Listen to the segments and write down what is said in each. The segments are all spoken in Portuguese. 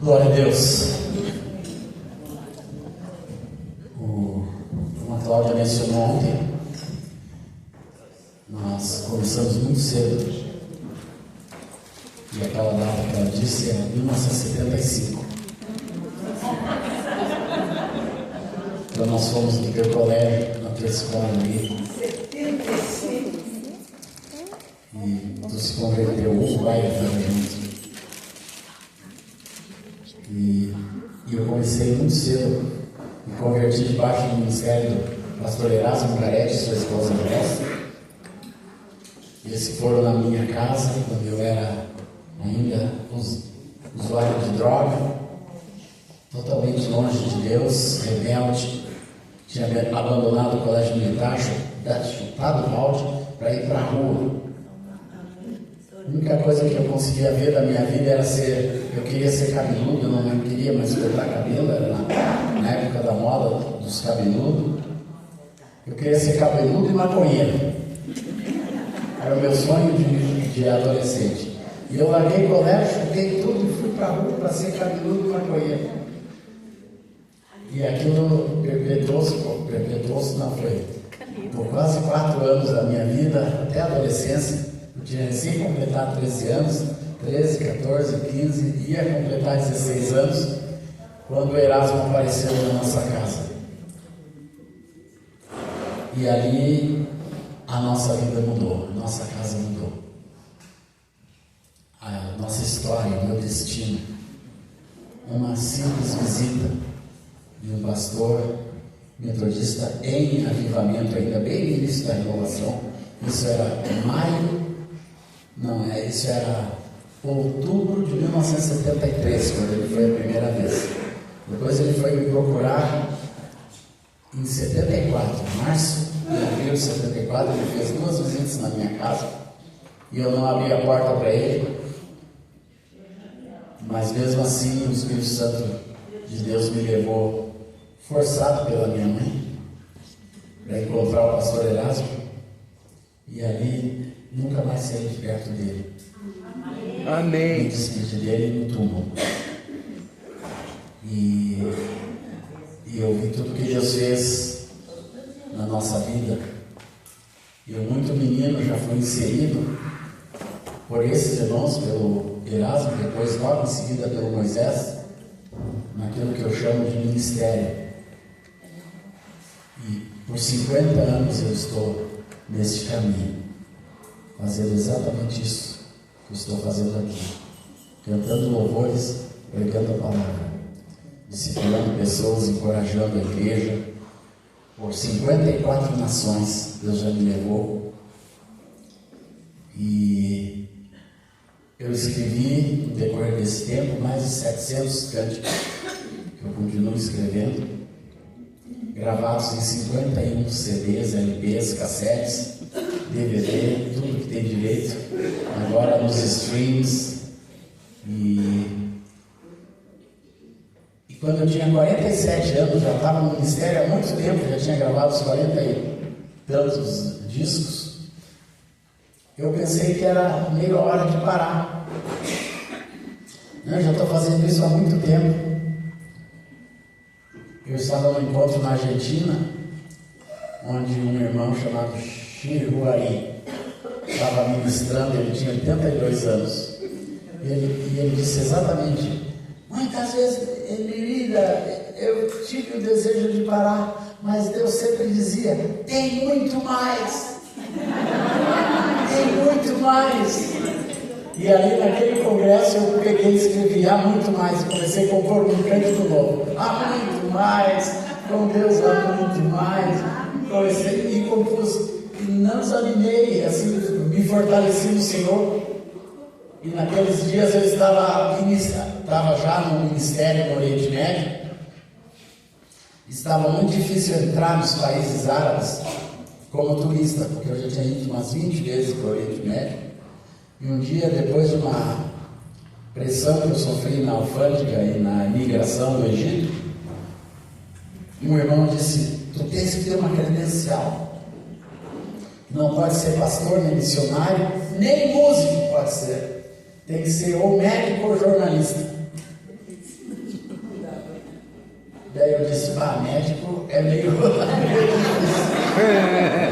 Glória a Deus. Como a Cláudia mencionou ontem, nós começamos muito cedo. E aquela data que ela disse é 1975. Então nós fomos do teu colégio, na tua escola ali. 75. E tu se converteu, o pai junto. E eu comecei muito cedo, me converti debaixo do ministério do pastor Erasmo Garete, sua esposa Graça. Eles foram na minha casa quando eu era ainda usuário de droga, totalmente longe de Deus, rebelde, tinha abandonado o colégio militar, chutado o balde para ir para a rua. A única coisa que eu conseguia ver da minha vida era eu queria ser cabeludo, eu não queria mais cortar cabelo, era na época da moda dos cabeludos. Eu queria ser cabeludo e maconheiro. Era o meu sonho de adolescente. E eu larguei o colégio, chutei tudo e fui para a rua para ser cabeludo e maconheiro. E aquilo perpetuou-se não foi. Por quase 4 anos da minha vida, até a adolescência. Eu tinha recém completado 13 anos, 13, 14, 15, ia completar 16 anos, quando o Erasmo apareceu na nossa casa. E ali a nossa vida mudou, a nossa casa mudou. A nossa história, o meu destino. Uma simples visita de um pastor metodista em avivamento, ainda bem no início da renovação. Isso era isso era outubro de 1973, quando ele foi a primeira vez. Depois ele foi me procurar em 74, março e abril de 74, ele fez 2 visitas na minha casa e eu não abri a porta para ele, mas mesmo assim o Espírito Santo de Deus me levou, forçado pela minha mãe, para encontrar o pastor Erasmo, e ali nunca mais saí de perto dele. Amém. Me despedi dele no túmulo. E eu vi tudo que Deus fez na nossa vida. Eu, muito menino, já fui inserido por esses irmãos, pelo Erasmo, depois logo em seguida pelo Moisés, naquilo que eu chamo de ministério. E por 50 anos eu estou neste caminho, fazendo exatamente isso que eu estou fazendo aqui, cantando louvores, pregando a palavra, discipulando pessoas, encorajando a igreja. Por 54 nações Deus já me levou, e eu escrevi no decorrer desse tempo mais de 700 cânticos que eu continuo escrevendo, gravados em 51 CDs, LPs, cassetes, DVD, tudo que tem direito, agora nos streams. E quando eu tinha 47 anos, já estava no ministério há muito tempo, já tinha gravado os 40 e tantos discos, eu pensei que era meio hora de parar. Eu já estou fazendo isso há muito tempo. Eu estava num encontro na Argentina, onde um irmão chamado Chiruari estava ministrando, ele tinha 82 anos. E ele disse exatamente: muitas vezes em minha vida eu tive o desejo de parar, mas Deus sempre dizia: tem muito mais, tem muito mais. E ali naquele congresso eu peguei e escrevi: há muito mais, e comecei a compor um cântico novo: há muito mais, com Deus há muito mais. Comecei e compus, e não desanimei, assim, me fortaleci no Senhor. E naqueles dias eu estava já no ministério no Oriente Médio. Estava muito difícil entrar nos países árabes como turista, porque eu já tinha ido umas 20 vezes para o Oriente Médio. E um dia, depois de uma pressão que eu sofri na alfândega e na imigração do Egito, um irmão disse: tu tens que ter uma credencial. Não pode ser pastor, nem missionário, nem músico pode ser. Tem que ser ou médico ou jornalista. Daí eu disse, médico é meio difícil.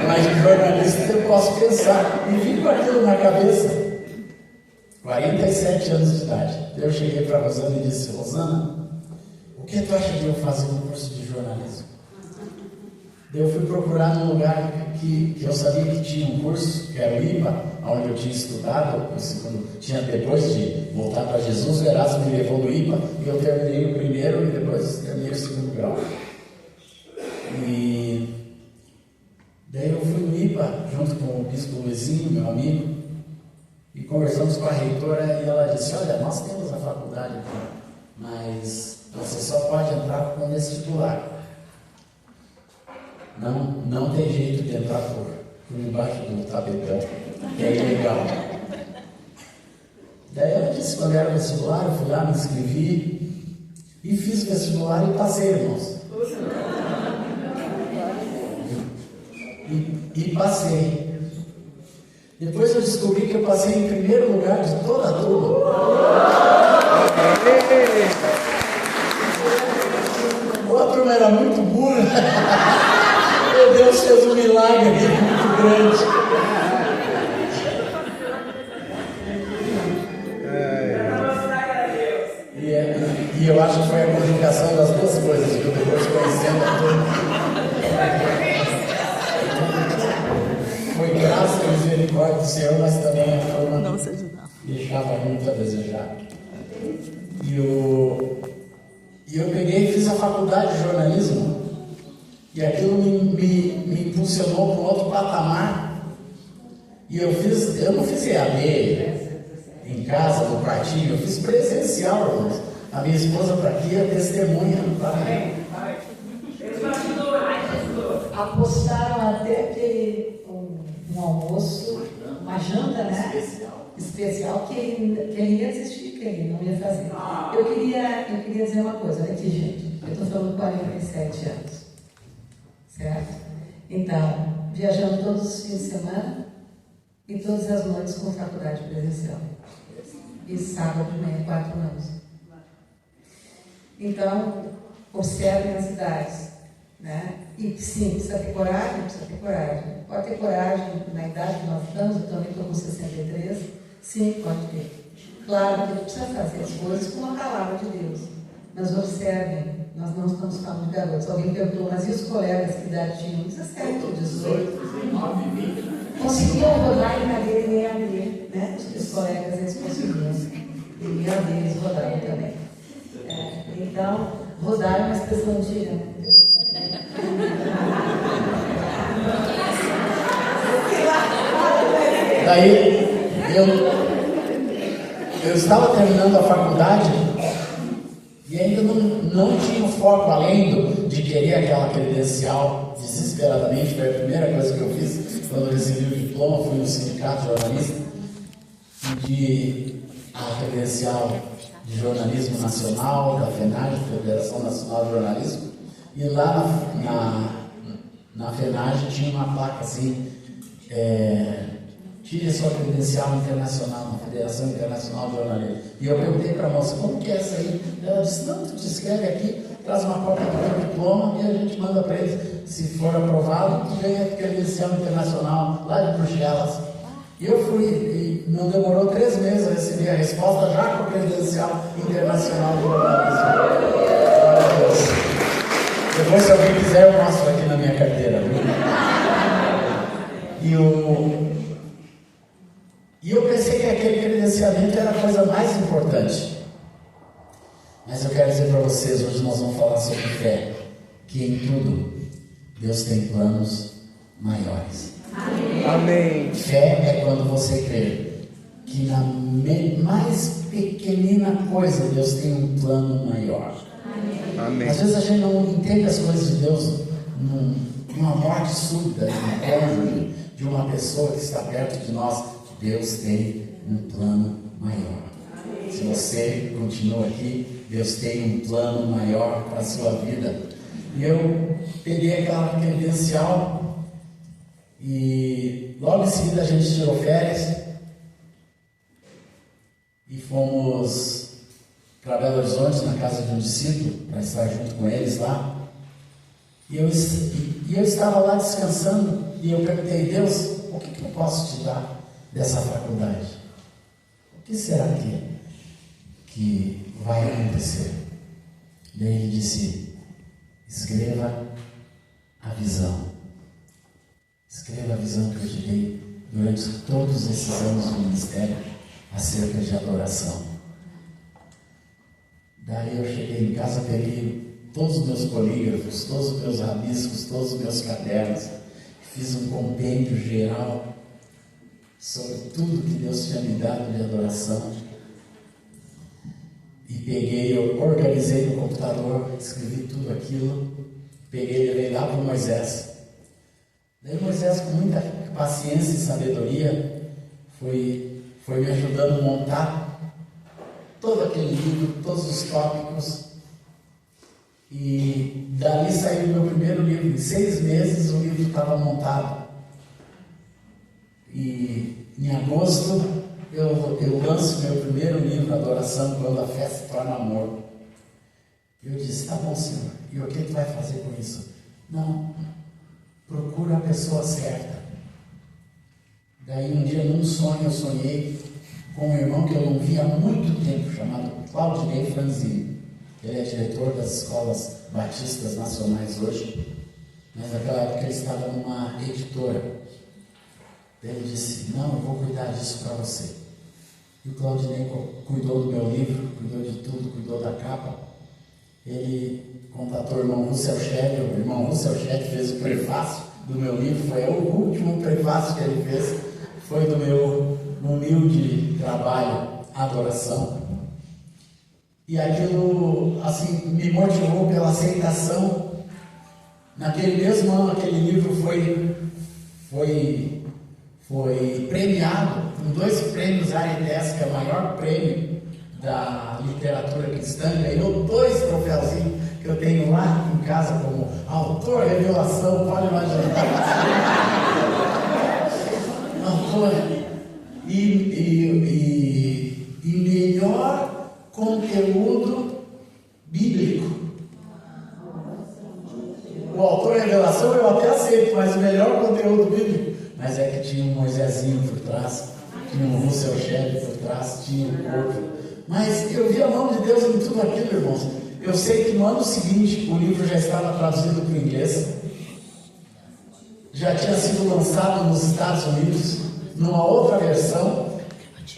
Mas de jornalista eu posso pensar. E vim com aquilo na cabeça. 47 anos de idade. Eu cheguei para a Rosana e disse, Rosana, o que tu acha de eu fazer um curso de jornalismo? Daí eu fui procurar num lugar que eu sabia que tinha um curso, que era o IPA, onde eu tinha estudado, depois de voltar para Jesus, o Erasmo me levou no IPA, e eu terminei o primeiro e depois terminei o segundo grau. E daí eu fui no IPA, junto com o bispo Luizinho, meu amigo, e conversamos com a reitora, e ela disse, olha, nós temos a faculdade aqui, mas você só pode entrar com vestibular. Não tem jeito de entrar por embaixo do tapetão, que é ilegal. Daí ela disse, quando era vestibular, eu fui lá, me inscrevi e fiz vestibular e passei, irmãos. E passei. Depois eu descobri que eu passei em primeiro lugar de toda a turma. A turma era muito burra. Meu Deus fez um milagre muito grande. E eu acho que foi a comunicação das duas coisas, que eu depois conhecendo a turma. Foi graça e misericórdia do Senhor, mas também a turma deixava muito a desejar. E eu peguei e fiz a faculdade de jornalismo. E aquilo me impulsionou para um outro patamar. E eu não fiz EAD em casa, no quartinho, eu fiz presencial, irmãos. A minha esposa para aqui é testemunha. Apostaram até um almoço, uma janta, né? Especial que ele ia desistir, que ele não ia fazer. Eu queria dizer uma coisa, olha aqui, gente. Eu estou falando 47 anos. Certo? Então, viajando todos os fins de semana e todas as noites com faculdade presencial. E sábado de manhã, 4 anos. Então, observem as idades. Né? E sim, precisa ter coragem? Precisa ter coragem. Pode ter coragem na idade que nós estamos, eu também estou com 63. Sim, pode ter. Claro que precisa fazer as coisas com a palavra de Deus. Mas observem. Nós não estamos falando de garotos. Alguém perguntou, mas e os colegas que idade tinham? 17, 18, 19, 20. Conseguiam rodar em cadeira em EAD, né? Os colegas, eles conseguiam. Em EAD eles rodaram também. Então, rodaram uma expressão antiga, né? Daí, eu estava terminando a faculdade e ainda não tinha o foco, além de querer aquela credencial desesperadamente. Foi a primeira coisa que eu fiz quando eu recebi o diploma. Fui no sindicato jornalista e pedi a credencial de jornalismo nacional da FENAGE, Federação Nacional de Jornalismo, e lá na FENAGE tinha uma placa assim, tire a sua credencial internacional na Federação Internacional de Jornalismo. E eu perguntei para a moça, como que é essa aí? Ela disse, não, tu te escreve aqui, traz uma cópia do teu diploma e a gente manda para eles. Se for aprovado, tu ganha a credencial internacional lá de Bruxelas. E eu fui, e não demorou 3 meses, eu recebi a resposta já com a credencial internacional de jornalismo. Glória a Deus. Depois, se alguém quiser, eu mostro aqui na minha carteira. E eu pensei que aquele credenciamento era a coisa mais importante. Mas eu quero dizer para vocês, hoje nós vamos falar sobre fé, que em tudo Deus tem planos maiores. Amém. Fé é quando você crê que na mais pequenina coisa Deus tem um plano maior. Amém. Às vezes a gente não entende as coisas de Deus numa morte súbita de um cônjuge, de uma pessoa que está perto de nós. Deus tem um plano maior. Se você continua aqui, Deus tem um plano maior para a sua vida. E eu peguei aquela credencial e logo em seguida a gente tirou férias e fomos para Belo Horizonte, na casa de um discípulo, para estar junto com eles lá. E eu estava lá descansando, e eu perguntei: Deus, o que eu posso te dar dessa faculdade? O que será que vai acontecer? Daí ele disse: escreva a visão. Escreva a visão que eu te dei durante todos esses anos do ministério acerca de adoração. Daí eu cheguei em casa, peguei todos os meus polígrafos, todos os meus rabiscos, todos os meus cadernos, fiz um compêndio geral sobre tudo que Deus tinha me dado de adoração. E peguei, eu organizei no computador, escrevi tudo aquilo, peguei e levei lá para o Moisés. Daí Moisés, com muita paciência e sabedoria, foi me ajudando a montar todo aquele livro, todos os tópicos. E dali saiu o meu primeiro livro. Em 6 meses o livro estava montado. E em agosto eu lanço meu primeiro livro, Adoração, quando a fé se torna amor. Eu disse: tá bom, Senhor, e o que tu vai fazer com isso? Não, procura a pessoa certa. Daí um dia, num sonho, eu sonhei com um irmão que eu não via há muito tempo, chamado Claudinei Franzini. Ele é diretor das escolas batistas nacionais hoje, mas naquela época ele estava numa editora. Daí ele disse: não, eu vou cuidar disso para você. E o Claudinei cuidou do meu livro, cuidou de tudo, cuidou da capa. Ele contatou o irmão Russell Shedd. O irmão Russell Shedd fez o prefácio do meu livro, foi o último prefácio que ele fez, foi do meu humilde trabalho, Adoração. E aquilo, assim, me motivou pela aceitação. Naquele mesmo ano, aquele livro foi premiado com 2 prêmios Aritez, que é o maior prêmio da literatura cristã. Ganhou 2 troféuzinhos que eu tenho lá em casa como autor, revelação, pode imaginar. Autor e melhor conteúdo bíblico. O autor revelação eu até aceito, mas o melhor conteúdo bíblico. Mas é que tinha um Moisésinho por trás, tinha um Russell Shedd por trás, tinha um outro. Mas eu vi a mão de Deus em tudo aquilo, irmãos. Eu sei que no ano seguinte o livro já estava traduzido para o inglês, já tinha sido lançado nos Estados Unidos, numa outra versão,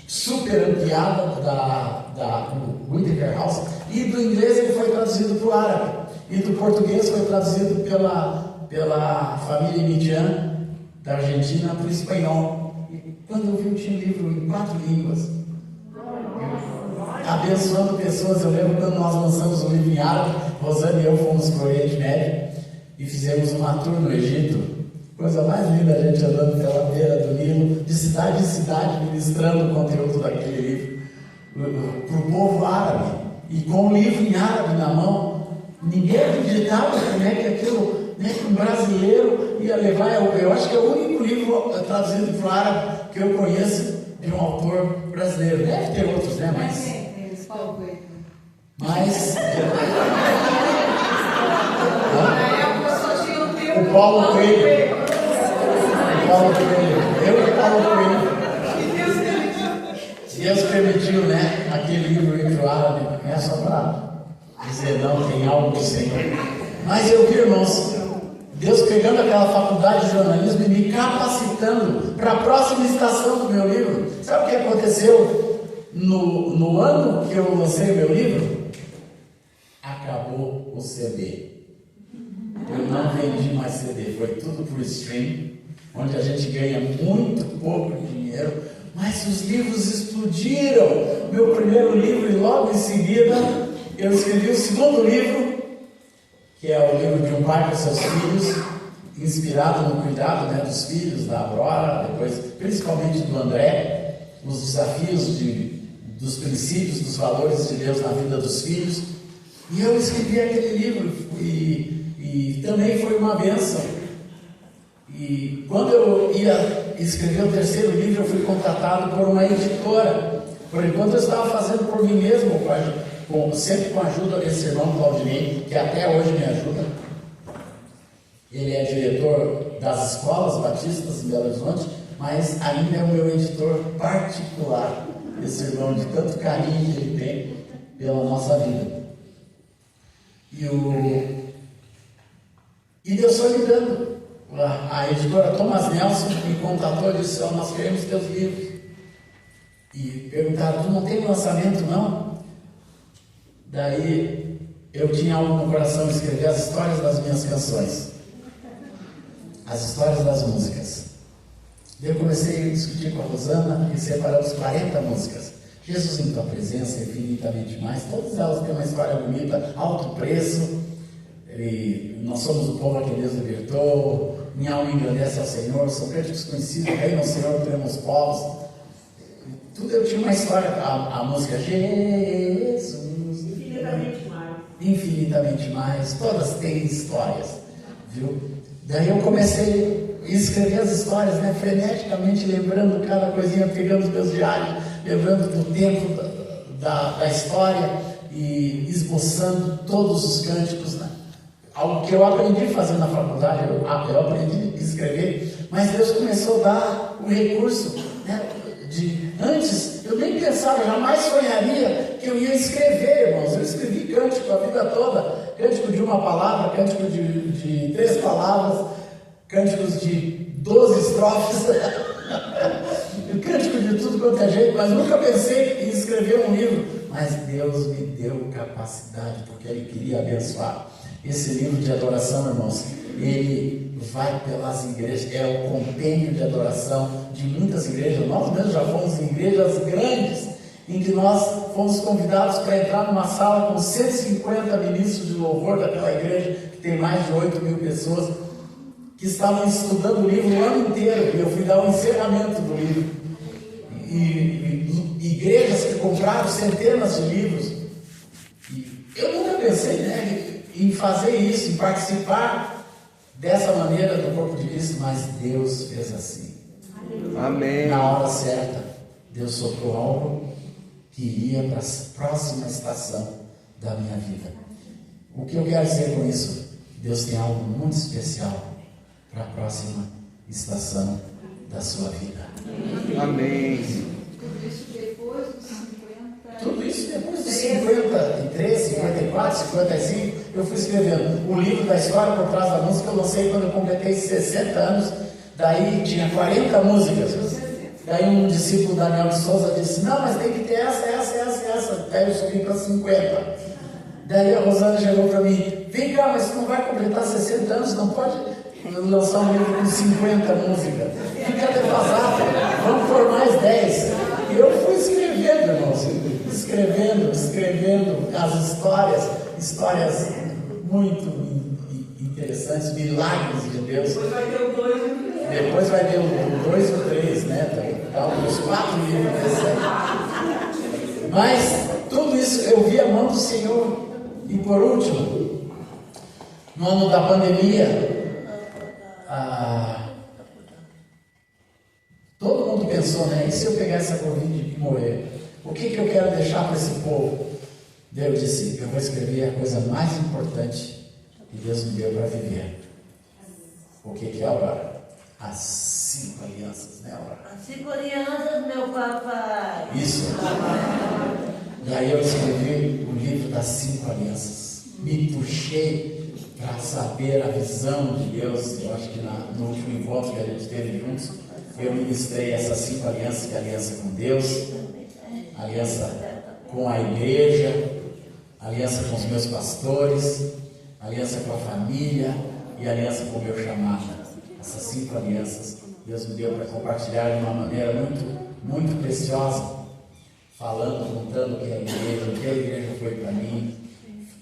super ampliada da Whittaker House, e do inglês ele foi traduzido para o árabe, e do português foi traduzido pela família Midian, da Argentina, para o espanhol. E quando eu vi, eu tinha um livro em 4 línguas, abençoando pessoas. Eu lembro quando nós lançamos o livro em árabe, Rosana e eu fomos para o Oriente Médio e fizemos uma tour no Egito. Coisa mais linda, a gente andando pela beira do Nilo, de cidade em cidade, ministrando o conteúdo daquele livro para o povo árabe. E com o livro em árabe na mão, ninguém acreditava como é que aquilo, que um brasileiro ia levar. Eu acho que é o único livro traduzido para o árabe que eu conheço de um autor brasileiro. Deve ter outros, né? Mas o Paulo Coelho. Eu e o Paulo Coelho. Deus permitiu, né? Aquele livro ir para o árabe, não é só para dizer não, tem algo do Senhor. Mas eu vi, irmãos, Deus pegando aquela faculdade de jornalismo e me capacitando para a próxima estação do meu livro. Sabe o que aconteceu no ano que eu lancei o meu livro? Acabou o CD. Eu não vendi mais CD, foi tudo por stream, onde a gente ganha muito pouco dinheiro, mas os livros explodiram. Meu primeiro livro, e logo em seguida eu escrevi o segundo livro, que é o livro de um pai para seus filhos, inspirado no cuidado, dos filhos, da Aurora, depois principalmente do André, os desafios dos princípios, dos valores de Deus na vida dos filhos. E eu escrevi aquele livro e também foi uma bênção. E quando eu ia escrever o terceiro livro, eu fui contratado por uma editora. Por enquanto eu estava fazendo por mim mesmo, sempre com a ajuda desse irmão Claudinei, que até hoje me ajuda. Ele é diretor das escolas batistas em Belo Horizonte, mas ainda é o meu editor particular, esse irmão, de tanto carinho que ele tem pela nossa vida. E Deus foi me dando. A editora Thomas Nelson me contatou e disse: nós queremos teus livros. E perguntaram: tu não tem lançamento não? Daí eu tinha algo no coração de escrever as histórias das minhas canções, as histórias das músicas. Daí eu comecei a discutir com a Rosana e separamos 40 músicas. Jesus em tua presença, infinitamente mais. Todas elas têm uma história bonita, alto preço. Nós somos o povo a quem Deus libertou. Minha alma engrandece ao Senhor. São cânticos conhecidos, reina o Senhor, temos povos. Tudo eu tinha uma história. A música Jesus, Infinitamente mais. Infinitamente mais. Todas têm histórias, viu? Daí eu comecei a escrever as histórias, né, freneticamente, lembrando cada coisinha, pegando os meus diários, lembrando do tempo da história e esboçando todos os cânticos, né? Algo que eu aprendi a fazer na faculdade, eu aprendi a escrever, mas Deus começou a dar o recurso, né? Antes, eu nem pensava, jamais sonharia que eu ia escrever, irmãos. Eu escrevi cântico a vida toda, cântico de uma palavra, cântico de 3 palavras, cânticos de 12 estrofes, cântico de tudo quanto é jeito, mas nunca pensei em escrever um livro. Mas Deus me deu capacidade, porque Ele queria abençoar. Esse livro de adoração, irmãos, ele vai pelas igrejas, é o compêndio de adoração de muitas igrejas. Nós mesmos já fomos em igrejas grandes, em que nós fomos convidados para entrar numa sala com 150 ministros de louvor daquela igreja, que tem mais de 8.000 pessoas, que estavam estudando o livro o ano inteiro, e eu fui dar o encerramento do livro. E igrejas que compraram centenas de livros. E eu nunca pensei, né, em fazer isso, em participar dessa maneira do corpo de Cristo, mas Deus fez assim. Amém. Na hora certa, Deus soprou algo que iria para a próxima estação da minha vida. O que eu quero dizer com isso? Deus tem algo muito especial para a próxima estação da sua vida. Amém. Tudo isso depois dos 50. Tudo isso depois dos 53, 54, 55, eu fui escrevendo. O livro da história por trás da música eu lancei quando eu completei 60 anos. Daí tinha 40 músicas. Daí um discípulo, Daniel de Souza, disse: não, mas tem que ter essa. Daí eu subi para 50. Daí a Rosana chegou para mim: vem cá, mas você não vai completar 60 anos, não pode lançar um livro com 50 músicas. Fica defasado, vamos por mais 10. E eu fui escrevendo, irmãos, escrevendo as histórias muito interessantes, milagres de Deus. Depois vai ter o 2 e o 3. Depois vai ter o 2 e o 3, né? Tá uns 4 livros desse aí. Mas tudo isso eu vi a mão do Senhor. E por último, no ano da pandemia, todo mundo pensou, né? E se eu pegar essa Covid e morrer? O que eu quero deixar para esse povo? Deus disse: eu vou escrever a coisa mais importante que Deus me deu para viver. O que é agora? As 5 alianças, né, Aurora? As 5 alianças, meu papai. Isso. Daí eu escrevi o livro das 5 alianças. Me puxei para saber a visão de Deus. Eu acho que no último encontro que a gente teve juntos, eu ministrei essas 5 alianças, que é a aliança com Deus, a aliança com a igreja, a aliança com os meus pastores, a aliança com a família e a aliança com o meu chamado. Essas 5 alianças Deus me deu para compartilhar de uma maneira muito, muito preciosa, falando, contando o que a igreja foi para mim,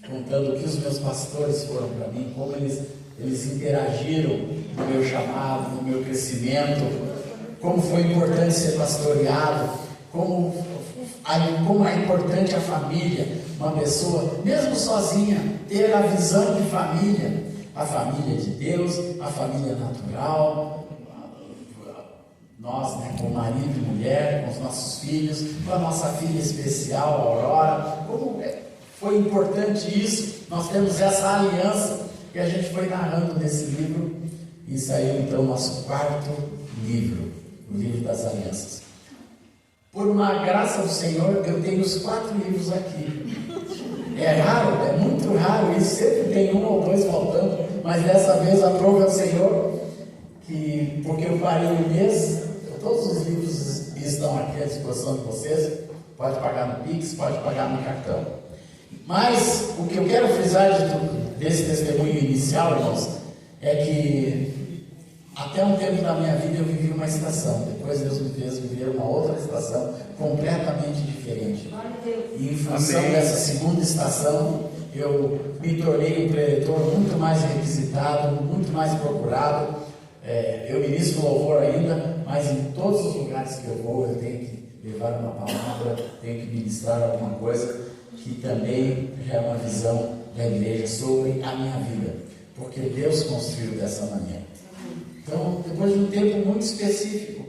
contando o que os meus pastores foram para mim, como eles interagiram no meu chamado, no meu crescimento, como foi importante ser pastoreado, como é importante a família, uma pessoa, mesmo sozinha, ter a visão de família, a família de Deus, a família natural, nós, né, com marido e mulher, com os nossos filhos, com a nossa filha especial, a Aurora, como foi importante isso. Nós temos essa aliança que a gente foi narrando nesse livro, e saiu então o nosso quarto livro, o livro das alianças. Por uma graça do Senhor, eu tenho os 4 livros aqui. É raro, é muito raro isso, sempre tem 1 ou 2 faltando, mas dessa vez aprove ao Senhor, que, porque eu parei um mês, todos os livros estão aqui à disposição de vocês, pode pagar no Pix, pode pagar no cartão. Mas o que eu quero frisar desse testemunho inicial, irmãos, é que até um tempo da minha vida eu vivi uma estação, depois Deus me fez viver uma outra estação completamente diferente. E em função dessa segunda estação, eu me tornei um preletor muito mais requisitado, muito mais procurado. Eu ministro louvor ainda, mas em todos os lugares que eu vou, eu tenho que levar uma palavra, tenho que ministrar alguma coisa que também já é uma visão da igreja sobre a minha vida, porque Deus construiu dessa maneira. Então, depois de um tempo muito específico,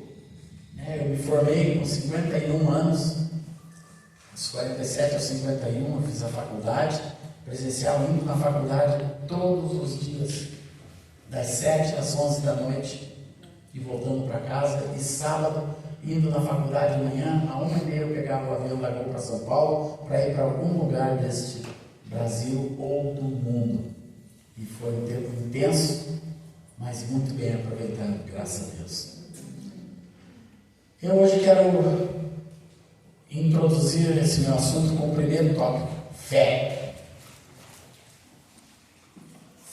eu me formei com 51 anos, dos 47 aos 51, eu fiz a faculdade, presencial, indo na faculdade todos os dias, das 7 às 11 da noite, e voltando para casa, e sábado, indo na faculdade de manhã, à 1h30 eu pegava o avião da Gol para São Paulo, para ir para algum lugar deste Brasil ou do mundo. E foi um tempo intenso, mas muito bem aproveitado, graças a Deus. Eu hoje quero introduzir esse meu assunto com o primeiro tópico: fé.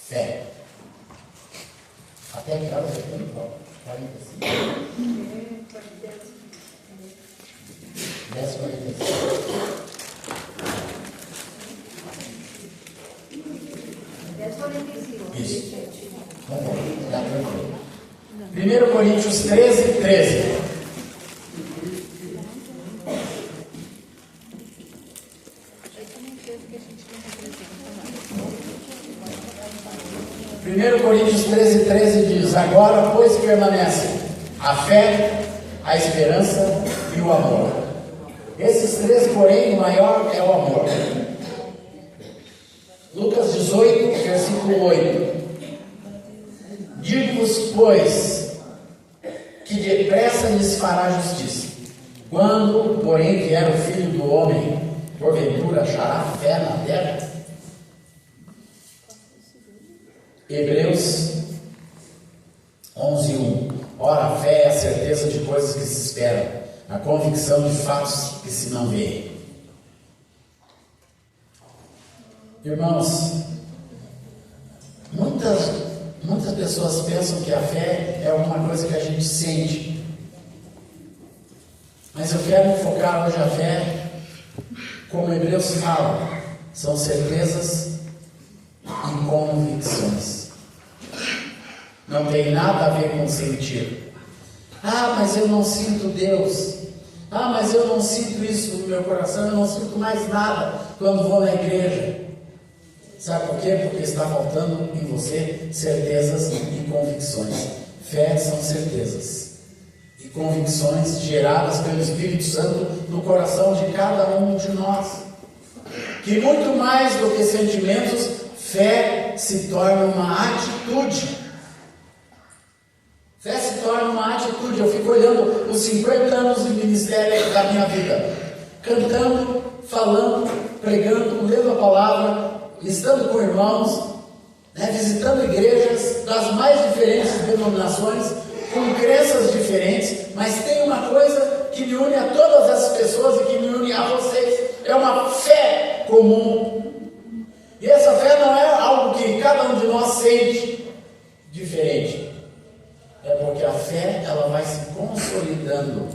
Fé. Até que horas eu tenho tópico? 45. 10h45. Isso. Tá bom, tá tranquilo. 1 Coríntios 13, 13. Coríntios 13, 13 diz: agora, pois, permanecem a fé, a esperança e o amor. Esses 3, porém, o maior é o amor. Lucas 18, versículo 8. Digo-vos, pois, que depressa lhes fará justiça. Quando, porém, vier o Filho do Homem, porventura achará fé na terra? Hebreus 11:1. Ora, a fé é a certeza de coisas que se esperam, a convicção de fatos que se não veem. Irmãos, muitas pessoas pensam que a fé é alguma coisa que a gente sente. Mas eu quero enfocar hoje a fé, como Hebreus fala, são certezas e convicções. Não tem nada a ver com sentir. Ah, mas eu não sinto Deus. Ah, mas eu não sinto isso no meu coração. Eu não sinto mais nada quando vou na igreja. Sabe por quê? Porque está faltando em você certezas e convicções. Fé são certezas e convicções geradas pelo Espírito Santo no coração de cada um de nós. Que muito mais do que sentimentos, fé se torna uma atitude. Fé se torna uma atitude. Eu fico olhando os 50 anos de ministério da minha vida, cantando, falando, pregando, lendo a palavra, estando com irmãos, visitando igrejas das mais diferentes denominações, com crenças diferentes, mas tem uma coisa que me une a todas essas pessoas e que me une a vocês: é uma fé comum. E essa fé não é algo que cada um de nós sente diferente. É porque a fé, ela vai se consolidando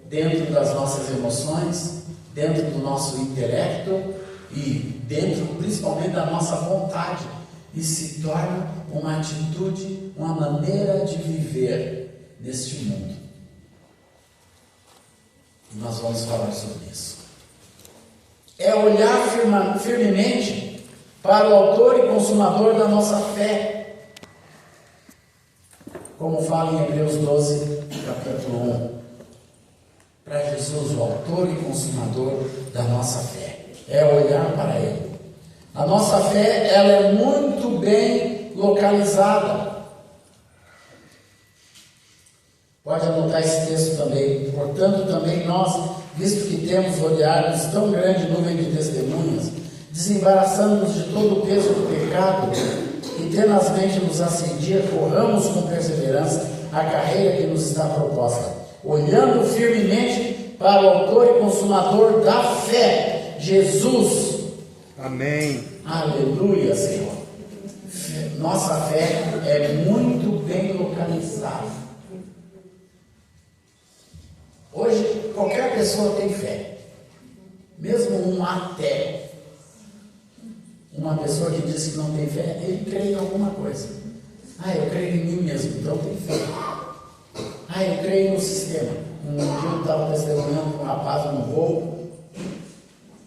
dentro das nossas emoções, dentro do nosso intelecto e dentro principalmente da nossa vontade, e se torna uma atitude, uma maneira de viver neste mundo. E nós vamos falar sobre isso. É olhar firmemente para o autor e consumador da nossa fé, como fala em Hebreus 12, capítulo 1, para Jesus, o autor e consumador da nossa fé. é olhar para Ele. A nossa fé, ela é muito bem localizada. Pode anotar esse texto também. Portanto, também nós, visto que temos rodeados tão grande número de testemunhas, desembaraçando-nos de todo o peso do pecado e tenazmente nos assedia, corramos com perseverança a carreira que nos está proposta, olhando firmemente para o autor e consumador da fé, Jesus. Amém. Aleluia, Senhor. Nossa fé é muito bem localizada. Hoje, qualquer pessoa tem fé, mesmo um ateu. Uma pessoa que diz que não tem fé, ele crê em alguma coisa. Eu creio em mim mesmo, então tem fé. Eu creio no sistema. Um dia eu estava testemunhando com um rapaz no voo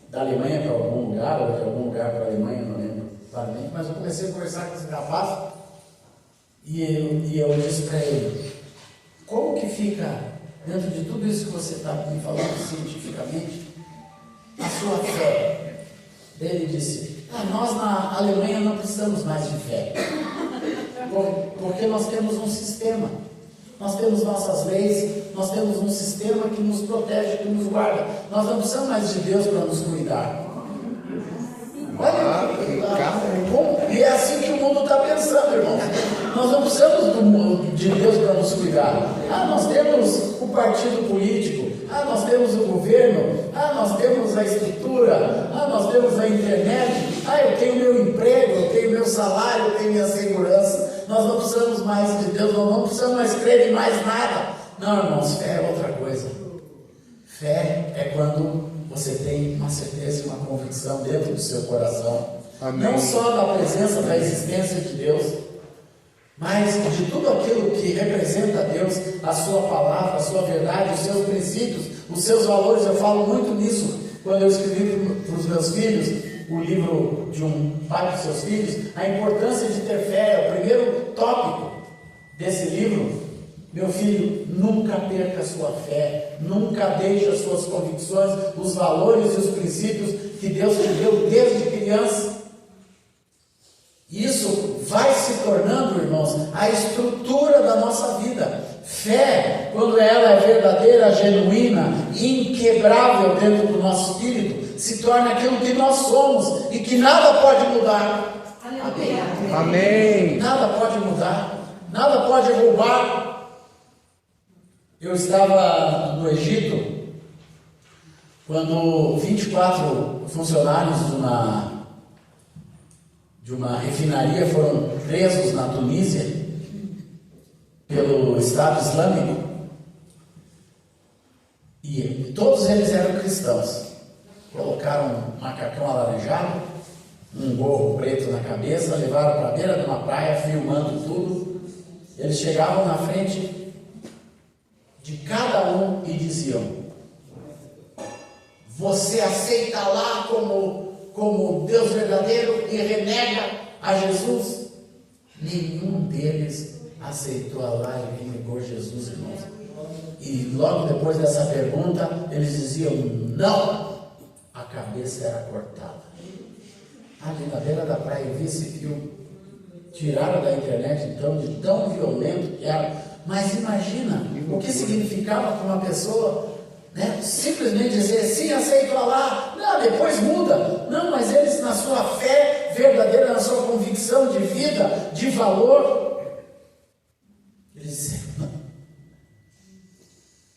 da Alemanha para algum lugar, ou de algum lugar para a Alemanha, não lembro claramente, mas eu comecei a conversar com esse rapaz e eu disse para ele: como que fica, dentro de tudo isso que você está me falando cientificamente, a sua fé? Daí ele disse: nós na Alemanha não precisamos mais de fé, porque nós temos um sistema, nós temos nossas leis, nós temos um sistema que nos protege, que nos guarda, nós não precisamos mais de Deus para nos cuidar. E é assim que o mundo está pensando, irmão. Nós não precisamos de Deus para nos cuidar. Nós temos o partido político, nós temos o governo, nós temos a estrutura, nós temos a internet, eu tenho meu emprego, eu tenho meu salário, eu tenho minha segurança. Nós não precisamos mais de Deus, nós não precisamos mais crer em mais nada. Não, irmãos, fé é outra coisa. Fé é quando você tem uma certeza e uma convicção dentro do seu coração. Amém. Não só da presença, da existência de Deus, mas de tudo aquilo que representa Deus, a sua palavra, a sua verdade, os seus princípios, os seus valores. Eu falo muito nisso quando eu escrevi para os meus filhos o livro de um pai para os seus filhos, a importância de ter fé. É o primeiro tópico desse livro. Meu filho, nunca perca a sua fé, nunca deixe as suas convicções, os valores e os princípios que Deus te deu desde criança. Isso vai se tornando, irmãos, a estrutura da nossa vida. Fé, quando ela é verdadeira, genuína, inquebrável dentro do nosso espírito, se torna aquilo que nós somos e que nada pode mudar. Amém. Amém. Nada pode mudar, nada pode roubar. Eu estava no Egito quando 24 funcionários de uma refinaria foram presos na Tunísia pelo Estado Islâmico, e todos eles eram cristãos. Colocaram um macacão alaranjado, um gorro preto na cabeça, levaram para a beira de uma praia, filmando tudo. Eles chegavam na frente de cada um e diziam: você aceita Allah como Deus verdadeiro e renega a Jesus? Nenhum deles aceitou Allah e renegou Jesus, irmãos. E logo depois dessa pergunta, eles diziam: não, a cabeça era cortada. Ali na beira da praia, eu vi esse filme. Tiraram da internet, então, de tão violento que era. Mas imagina o que significava para uma pessoa, simplesmente dizer: sim, aceito Allah. Não, depois muda. Não, mas eles, na sua fé verdadeira, na sua convicção de vida, de valor, eles diziam não.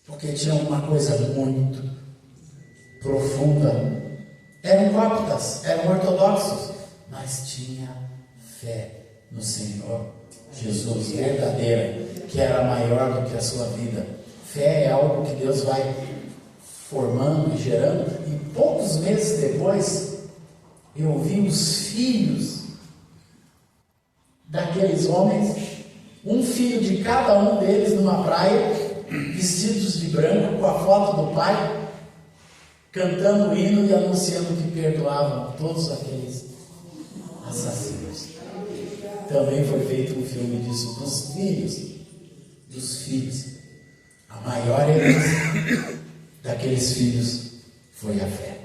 Porque tinha uma coisa muito profunda. Eram coptas, eram ortodoxos, mas tinha fé no Senhor Jesus verdadeira, que era maior do que a sua vida. Fé é algo que Deus vai formando e gerando. E poucos meses depois, eu vi os filhos daqueles homens, um filho de cada um deles numa praia, vestidos de branco, com a foto do pai, cantando o hino e anunciando que perdoavam todos aqueles assassinos. Também foi feito um filme disso, dos filhos. A maior herança daqueles filhos foi a fé.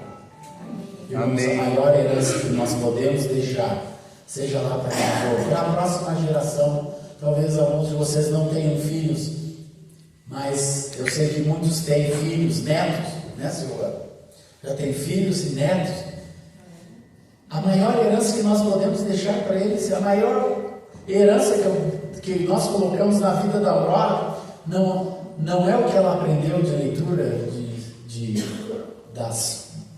Irmãos, Amém. a maior herança que nós podemos deixar, seja lá para quem for, para a próxima geração. Talvez alguns de vocês não tenham filhos, mas eu sei que muitos têm filhos, netos, né, Silvana? Já tem filhos e netos. A maior herança que nós podemos deixar para eles, a maior herança que nós colocamos na vida da Aurora, não é o que ela aprendeu de leitura,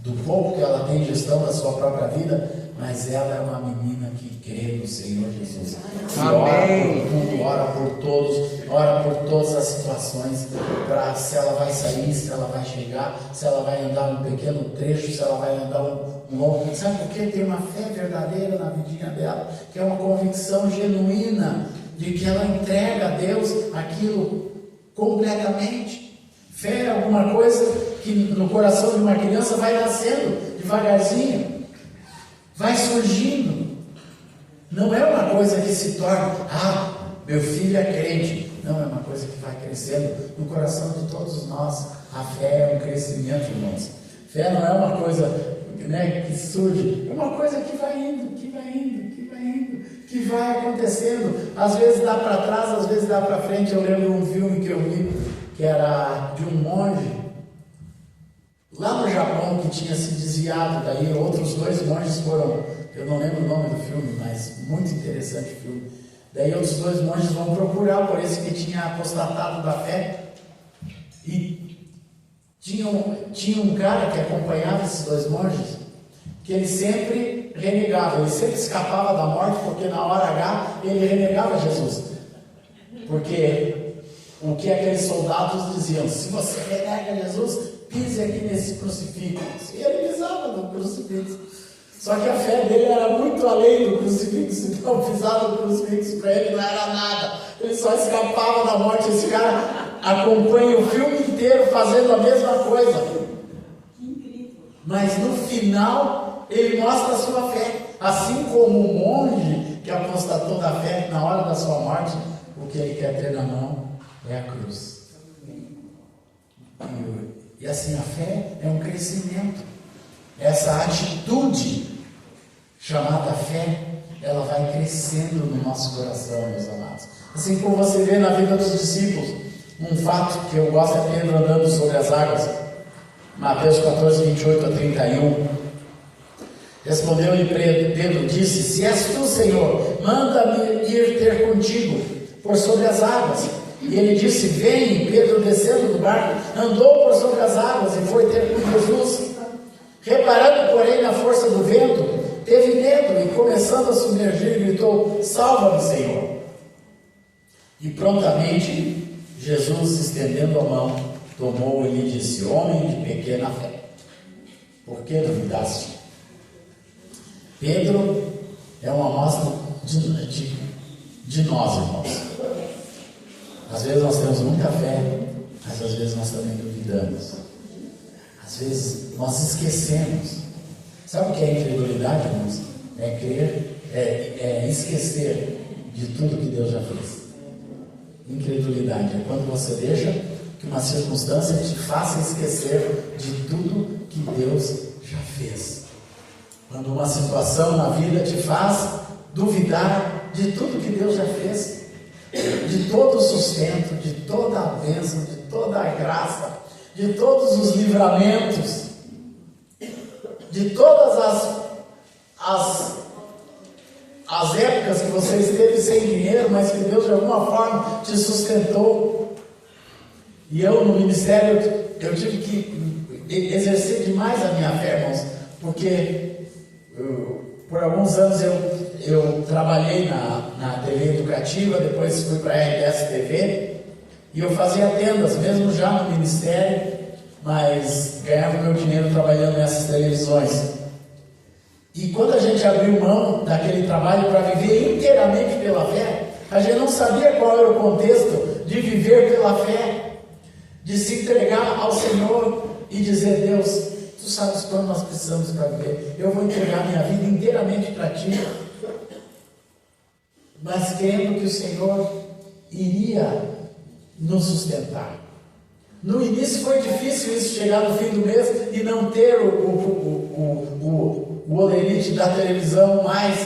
do pouco que ela tem gestão da sua própria vida, mas ela é uma menina que crê no Senhor Jesus. Que Amém. ora por tudo, ora por todos, ora por todas as situações, para se ela vai sair, se ela vai chegar, se ela vai andar um pequeno trecho, se ela vai andar um longo. Sabe por quê? Tem uma fé verdadeira na vidinha dela, que é uma convicção genuína de que ela entrega a Deus aquilo completamente. Fé é alguma coisa que no coração de uma criança vai nascendo devagarzinho, vai surgindo. Não é uma coisa que se torna, meu filho é crente. Não, é uma coisa que vai crescendo no coração de todos nós. A fé é um crescimento, irmãos. Fé não é uma coisa, né, que surge, é uma coisa que vai indo, que vai acontecendo. Às vezes dá para trás, às vezes dá para frente. Eu lembro um filme que eu vi, que era de um monge lá no Japão, que tinha se desviado. Daí outros dois monges foram, eu não lembro o nome do filme, mas muito interessante o filme. Daí outros dois monges vão procurar por esse que tinha apostatado da fé, e tinha um cara que acompanhava esses dois monges, que ele sempre renegava, ele sempre escapava da morte, porque na hora H ele renegava Jesus, porque o que aqueles soldados diziam: se você renega Jesus, pise aqui nesse crucifixo. E ele pisava no crucifixo. Só que a fé dele era muito além do crucifixo. Então pisar no crucifixo para ele não era nada. Ele só escapava da morte. Esse cara acompanha o filme inteiro fazendo a mesma coisa. Mas no final ele mostra a sua fé. Assim como o monge que apostatou da fé, na hora da sua morte, o que ele quer ter na mão é a cruz. E assim, a fé é um crescimento. Essa atitude chamada fé, ela vai crescendo no nosso coração, meus amados. Assim como você vê na vida dos discípulos, um fato que eu gosto é Pedro andando sobre as águas. Mateus 14, 28 a 31. Respondeu-lhe Pedro, disse: se és tu, Senhor, manda-me ir ter contigo por sobre as águas. E ele disse: vem. E Pedro, descendo do barco, andou por sobre as águas e foi ter com Jesus. Reparando, porém, na força do vento, teve medo e, começando a submergir, gritou: salva-me, Senhor. E prontamente Jesus, estendendo a mão, tomou e lhe disse: homem de pequena fé, por que duvidaste? Pedro é uma amostra de nós, irmãos. Às vezes nós temos muita fé, mas às vezes nós também duvidamos. Às vezes nós esquecemos. Sabe o que é incredulidade, irmãos? É crer, é esquecer de tudo que Deus já fez. Incredulidade é quando você deixa que uma circunstância te faça esquecer de tudo que Deus já fez. Quando uma situação na vida te faz duvidar de tudo que Deus já fez, de todo o sustento, de toda a bênção, de toda a graça, de todos os livramentos, de todas as épocas que você esteve sem dinheiro, mas que Deus de alguma forma te sustentou. E eu no ministério, eu tive que exercer demais a minha fé, irmãos, porque por alguns anos eu trabalhei na TV educativa, depois fui para a RBS TV, e eu fazia tendas, mesmo já no ministério, mas ganhava meu dinheiro trabalhando nessas televisões. E quando a gente abriu mão daquele trabalho para viver inteiramente pela fé, a gente não sabia qual era o contexto de viver pela fé, de se entregar ao Senhor e dizer: Deus, Tu sabes quando nós precisamos para viver, eu vou entregar minha vida inteiramente para Ti, mas crendo que o Senhor iria nos sustentar. No início foi difícil isso, chegar no fim do mês e não ter o olerite da televisão mais.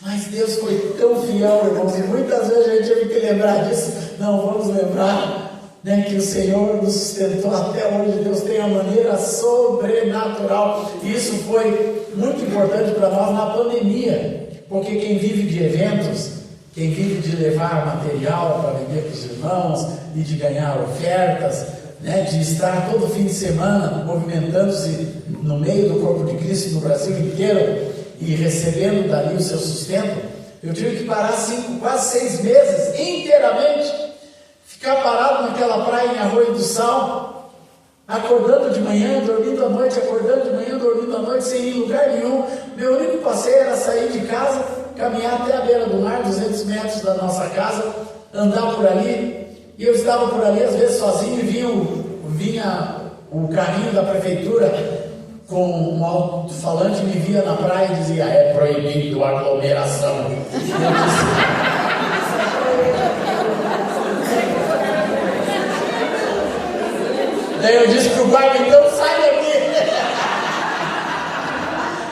Mas Deus foi tão fiel, irmãos, e muitas vezes a gente teve que lembrar disso. Não, vamos lembrar, né, que o Senhor nos sustentou até hoje. Deus tem a maneira sobrenatural. E isso foi muito importante para nós na pandemia, porque quem vive de eventos, quem vive de levar material para vender para os irmãos e de ganhar ofertas, né, de estar todo fim de semana movimentando-se no meio do corpo de Cristo no Brasil inteiro e recebendo dali o seu sustento, eu tive que parar quase 6 meses inteiramente, ficar parado naquela praia em Arroio do Sal, acordando de manhã, dormindo à noite, acordando de manhã, dormindo à noite, sem ir em lugar nenhum. Meu único passeio era sair de casa, caminhar até a beira do mar, 200 metros da nossa casa, andar por ali, e eu estava por ali às vezes sozinho, e vinha o carrinho da prefeitura com um alto-falante, me via na praia e dizia: é proibido aglomeração. Daí eu disse para o guarda: então sai daqui.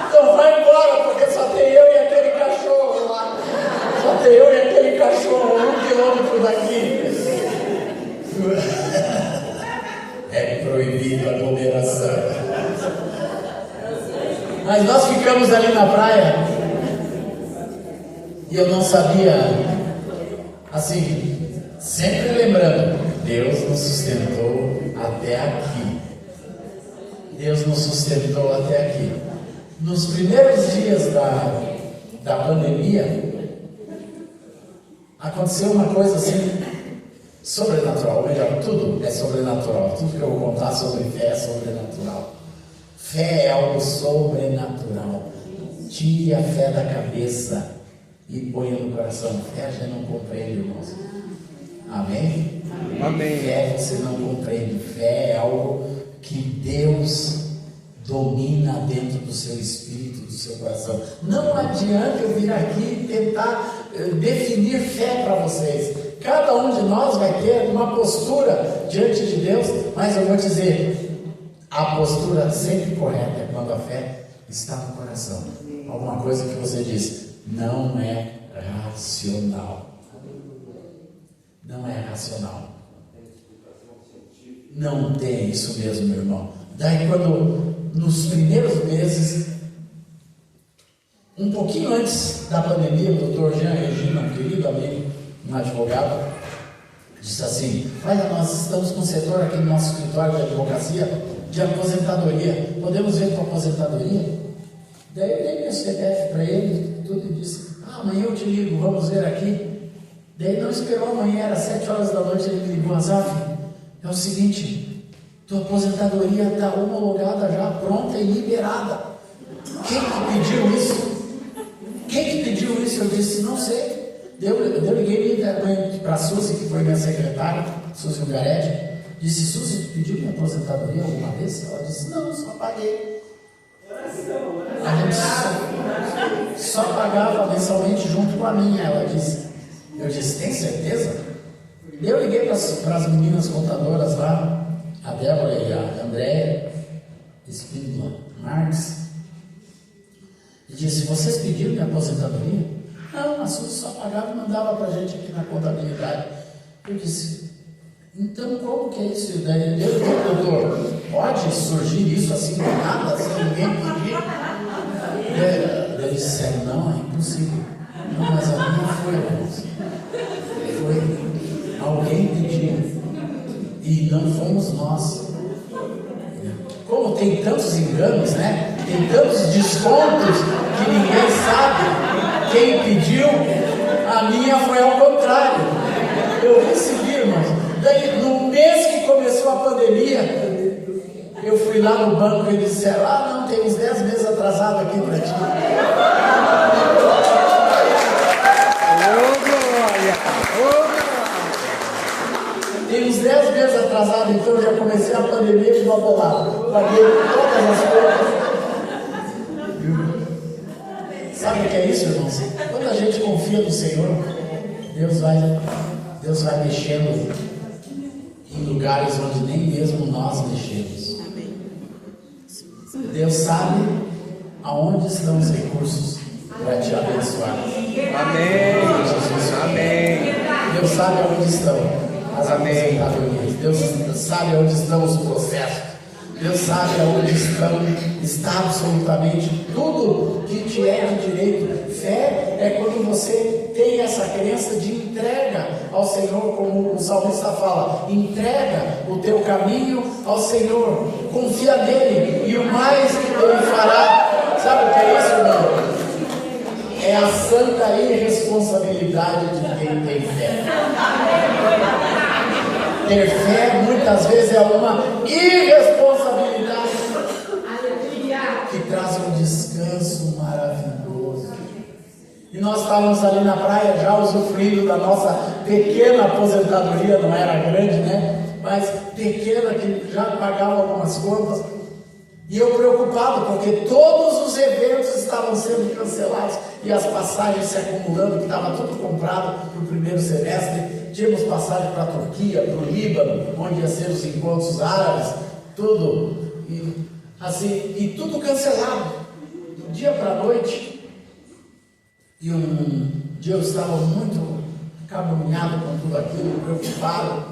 Então vai embora, porque só tem eu e aquele cachorro lá. Só tem eu e aquele cachorro 1 quilômetro daqui. É proibido aglomeração. Mas nós ficamos ali na praia e eu não sabia, assim, sempre lembrando, Deus nos sustentou até aqui. Deus nos sustentou até aqui. Nos primeiros dias da pandemia, aconteceu uma coisa assim, sobrenatural. Ou melhor, tudo é sobrenatural. Tudo que eu vou contar sobre fé é sobrenatural. Fé é algo sobrenatural. Tire a fé da cabeça e ponha no coração. Fé a gente não compreende, irmãos. Amém? Amém. Fé você não compreende. Fé é algo que Deus domina dentro do seu espírito, do seu coração. Não adianta eu vir aqui e tentar definir fé para vocês. Cada um de nós vai ter uma postura diante de Deus, mas eu vou dizer, a postura sempre correta é quando a fé está no coração. Alguma coisa que você diz, não é racional. Não é racional. Não tem isso mesmo, meu irmão. Daí quando, nos primeiros meses, um pouquinho antes da pandemia, o doutor Jean Regina, um querido amigo, um advogado, disse assim: olha, nós estamos com um setor aqui no nosso escritório de advocacia de aposentadoria, podemos ver tua aposentadoria? Daí eu dei meu CPF para ele, tudo, e disse: amanhã eu te ligo, vamos ver aqui. Daí não esperou amanhã, era 7 horas da noite, ele me ligou: Azaf, é o seguinte, tua aposentadoria está homologada já, pronta e liberada. Quem que pediu isso? Quem que pediu isso? Eu disse: não sei. Eu liguei para a Suzy, que foi minha secretária, Suzy Ugaretti. Disse: Suzy, tu pediu minha aposentadoria alguma vez? Ela disse: não, só paguei. A gente só pagava mensalmente junto com a minha. Ela disse. Eu disse: tem certeza? Eu liguei para as meninas contadoras lá, a Débora e a Andréia Espírito Marques, e disse: vocês pediram minha aposentadoria? Não, a Suzy só pagava e mandava para a gente aqui na contabilidade. Eu disse: então como que é isso? Eu disse: doutor, pode surgir isso assim do nada, sem ninguém pedir? Ele disse: não, é impossível. Não, mas a minha foi, irmãos. Foi, alguém pediu e não fomos nós. Como tem tantos enganos, né? Tem tantos descontos que ninguém sabe quem pediu. A minha foi ao contrário. Eu recebi, irmãos. Daí, no mês que começou a pandemia, eu fui lá no banco e eles disseram: ah, não, tem uns 10 meses atrasado aqui para ti. Tem uns 10 meses atrasado, então eu já comecei a pandemia de uma bolada. Paguei todas as contas. Sabe o que é isso, irmãos? Quando a gente confia no Senhor, Deus vai mexendo em lugares onde nem mesmo nós mexemos. Deus sabe aonde estão os recursos para te abençoar. Amém. Amém. Deus sabe aonde estão as Amém. aposentadorias. Deus sabe aonde estão os processos. Deus sabe aonde está absolutamente tudo que te é de direito. Fé é quando você tem essa crença de entrega ao Senhor, como o salmista fala: entrega o teu caminho ao Senhor, confia nele e o mais ele fará. Sabe o que é isso, irmão? É a santa irresponsabilidade de quem tem fé. Ter fé muitas vezes é uma irresponsabilidade que traz um descanso maravilhoso. E nós estávamos ali na praia já usufruindo da nossa pequena aposentadoria, não era grande, né? Mas pequena, que já pagava algumas contas. E eu preocupado, porque todos os eventos estavam sendo cancelados e as passagens se acumulando, que estava tudo comprado para o primeiro semestre. Tínhamos passagem para a Turquia, para o Líbano, onde ia ser os encontros árabes, tudo, e tudo cancelado, do dia para a noite. E um dia eu estava muito acabunhado com tudo aquilo, preocupado,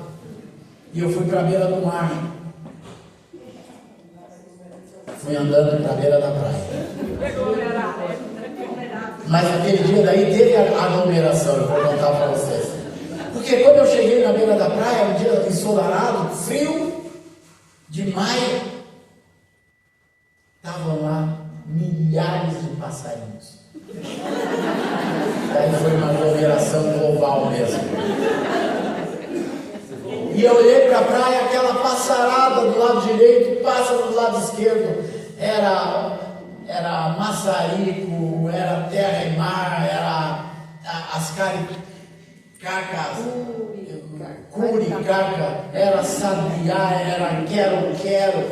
e eu fui para a beira do mar. Fui andando para a beira da praia. Mas naquele dia daí teve a aglomeração, eu vou contar para vocês. Porque quando eu cheguei na beira da praia, um dia ensolarado, frio, de maio, estavam lá milhares de passarinhos. Daí foi uma aglomeração global mesmo. E eu olhei para a praia, aquela passarada do lado direito, pássaro do lado esquerdo. Era maçarico, era terra e mar, era as caricacas, curicaca, era sabiá, era quero-quero,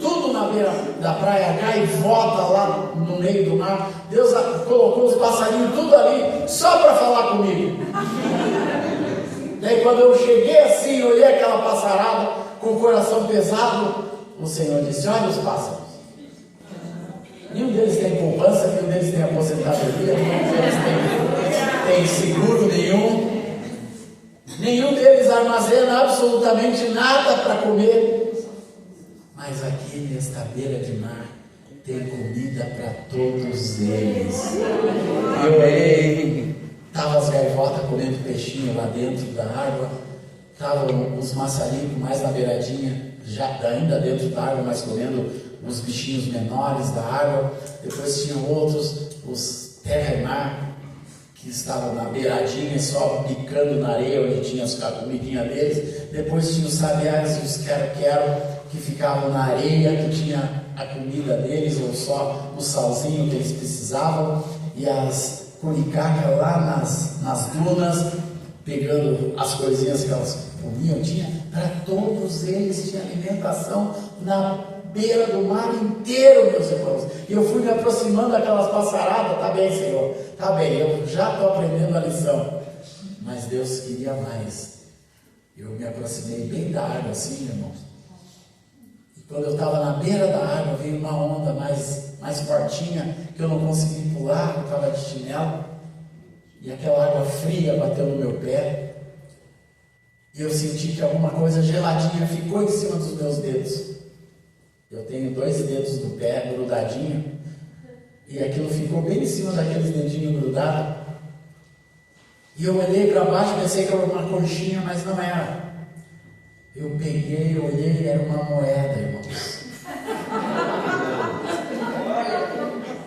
tudo na beira da praia, gaivota lá no meio do mar. Deus colocou os passarinhos tudo ali, só para falar comigo. Daí quando eu cheguei assim, olhei aquela passarada com o coração pesado, o Senhor disse: olha os pássaros. Nenhum deles tem poupança, nenhum deles tem aposentadoria, nenhum deles tem seguro nenhum. Nenhum deles armazena absolutamente nada para comer. Mas aqui nesta beira de mar tem comida para todos eles. Eu olhei, estavam as gaivotas comendo peixinho lá dentro da água, estavam os maçaricos mais na beiradinha, já ainda dentro da água, mas comendo os bichinhos menores da água. Depois tinham outros, os terra e mar, que estavam na beiradinha, só picando na areia, onde tinha a comidinha deles. Depois tinha os sabiás e os quero-quero, que ficavam na areia, que tinha a comida deles, ou só o salzinho que eles precisavam. E as curicacas lá nas dunas, pegando as coisinhas que elas comiam. Tinha, para todos eles, tinha alimentação na beira do mar inteiro, meus irmãos. E eu fui me aproximando daquelas passaradas. Tá bem, Senhor, tá bem, eu já estou aprendendo a lição. Mas Deus queria mais. Eu me aproximei bem da água assim, irmãos. E quando eu estava na beira da água, veio uma onda mais fortinha, que eu não consegui pular, eu estava de chinelo. E aquela água fria bateu no meu pé. E eu senti que alguma coisa geladinha ficou em cima dos meus dedos. Eu tenho 2 dedos do pé grudadinho, e aquilo ficou bem em cima daqueles dedinhos grudados. E eu olhei para baixo, pensei que era uma conchinha, mas não era. Eu peguei, olhei, era uma moeda, irmãos.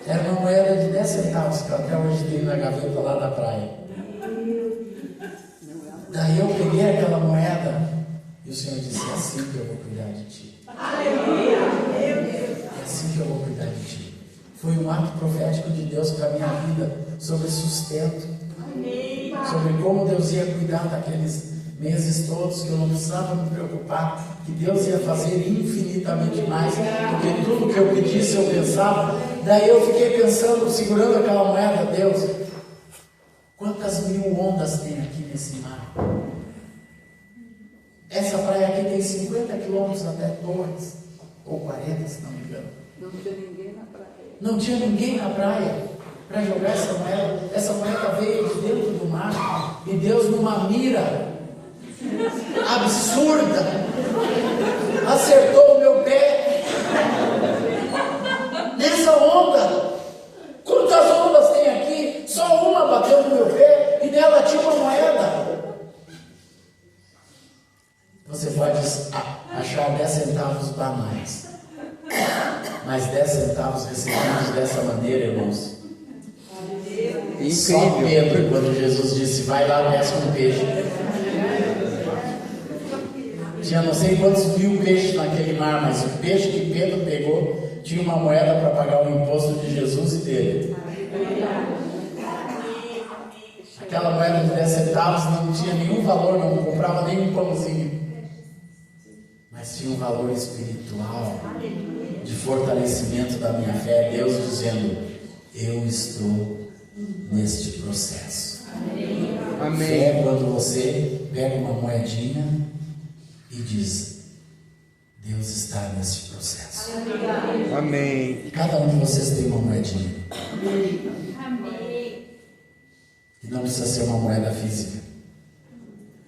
Era uma moeda de 10 centavos, que eu até hoje tenho na gaveta lá da praia. Daí eu peguei aquela moeda, e o Senhor disse: é assim que eu vou cuidar de ti. É assim que eu vou cuidar de ti. Foi um ato profético de Deus para a minha vida, sobre sustento, sobre como Deus ia cuidar daqueles meses todos, que eu não precisava me preocupar, que Deus ia fazer infinitamente mais do que tudo que eu pedisse, eu pensava. Daí eu fiquei pensando, segurando aquela moeda: Deus, quantas mil ondas tem aqui nesse mar? Essa praia aqui tem 50 quilômetros até Torres, ou 40, se não me engano. Não tinha ninguém na praia. Não tinha ninguém na praia para jogar essa moeda. Essa moeda veio de dentro do mar, e Deus, numa mira absurda, acertou o meu pé nessa onda. Quantas ondas tem aqui? Só uma bateu no meu pé e nela tinha uma moeda. Você pode achar 10 centavos banais, mas 10 centavos recebidos dessa maneira, irmãos. Só Pedro, quando Jesus disse, vai lá, pesca um peixe. Tinha não sei quantos mil peixes naquele mar, mas o peixe que Pedro pegou tinha uma moeda para pagar o imposto de Jesus e dele. Aquela moeda de 10 centavos não tinha nenhum valor, não comprava nem um pãozinho, mas tinha um valor espiritual, de fortalecimento da minha fé. Deus dizendo, eu estou neste processo. Amém. Fé é quando você pega uma moedinha e diz, Deus está nesse processo. Amém. Cada um de vocês tem uma moedinha. E não precisa ser uma moeda física,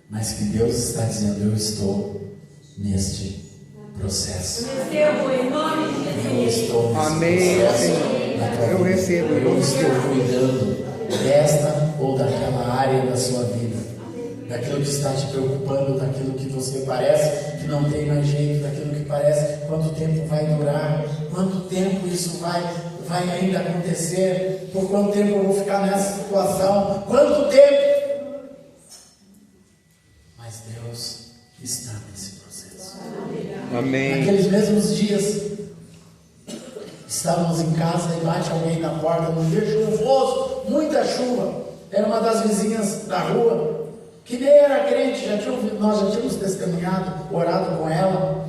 mas que Deus está dizendo, eu estou neste processo. Eu estou nesse Amém, processo. Senhor. Na tua Eu vida. recebo. Eu estou cuidando desta ou daquela área da sua vida, daquilo que está te preocupando, daquilo que você parece que não tem mais jeito, daquilo que parece quanto tempo vai durar, quanto tempo isso vai ainda acontecer, por quanto tempo eu vou ficar nessa situação, quanto tempo. Mas Deus está nesse processo. Amém. Naqueles mesmos dias, estávamos em casa e bate alguém na porta, num dia chuvoso, muita chuva. Era uma das vizinhas da rua, que nem era crente, nós já tínhamos testemunhado, orado com ela.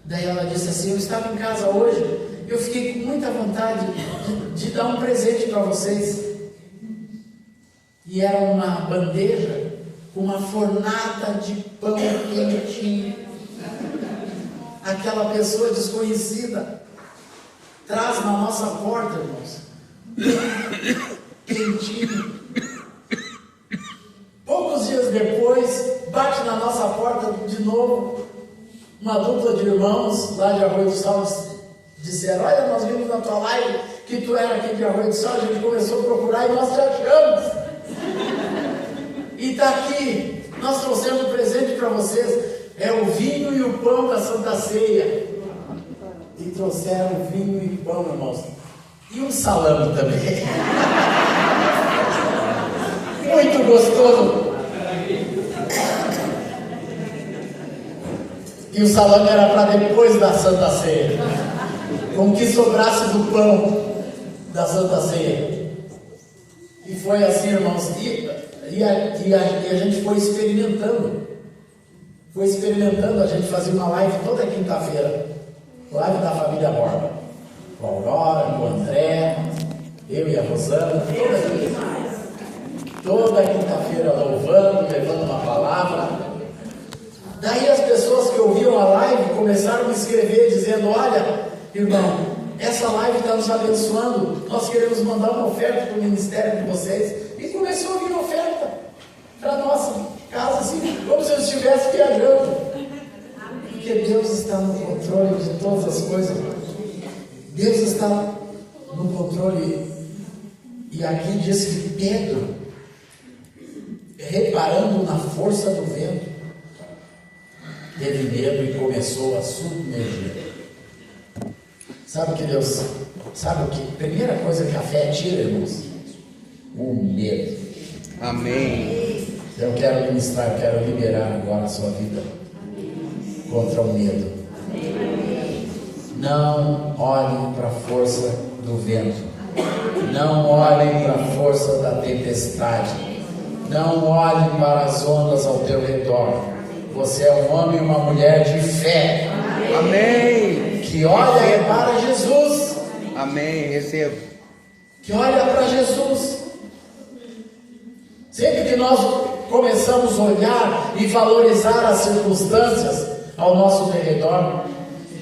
Daí ela disse assim, eu estava em casa hoje, eu fiquei com muita vontade de dar um presente para vocês. E era uma bandeja com uma fornada de pão quentinho. Aquela pessoa desconhecida traz na nossa porta, irmãos, quentinho. Poucos dias depois, bate na nossa porta de novo uma dupla de irmãos lá de Arroio do Sal. Disseram, olha, nós vimos na tua live que tu era aqui de Arroio do Sal. A gente começou a procurar e nós te achamos. E está aqui, nós trouxemos um presente para vocês. É o vinho e o pão da Santa Ceia. E trouxeram vinho e pão, irmãos. E um salame também. Muito gostoso. E o salame era para depois da Santa Ceia, como que sobrasse do pão da Santa Ceia. E foi assim, irmãos. E a gente foi experimentando. A gente fazia uma live toda quinta-feira. Live da família Borba. Com a Aurora, com o André, eu e a Rosana, toda quinta-feira louvando, levando uma palavra. Daí as pessoas que ouviam a live começaram a me escrever dizendo, olha, irmão, essa live está nos abençoando, nós queremos mandar uma oferta para o ministério de vocês. E começou a vir oferta para a nossa casa, assim, como se eu estivesse viajando. Porque Deus está no controle de todas as coisas. Deus está no controle. E aqui diz que Pedro, reparando na força do vento, teve medo e começou a submergir. Sabe o que Deus, sabe o que? Primeira coisa que a fé tira, irmãos, o medo. Amém. Eu quero ministrar, eu quero liberar agora a sua vida contra o medo. Não olhem para a força do vento. Não olhem para a força da tempestade. Não olhem para as ondas ao teu redor. Você é um homem e uma mulher de fé. Amém. Que olha para Jesus. Amém. Recebo. Que olha para Jesus. Sempre que nós começamos a olhar e valorizar as circunstâncias, ao nosso derredor,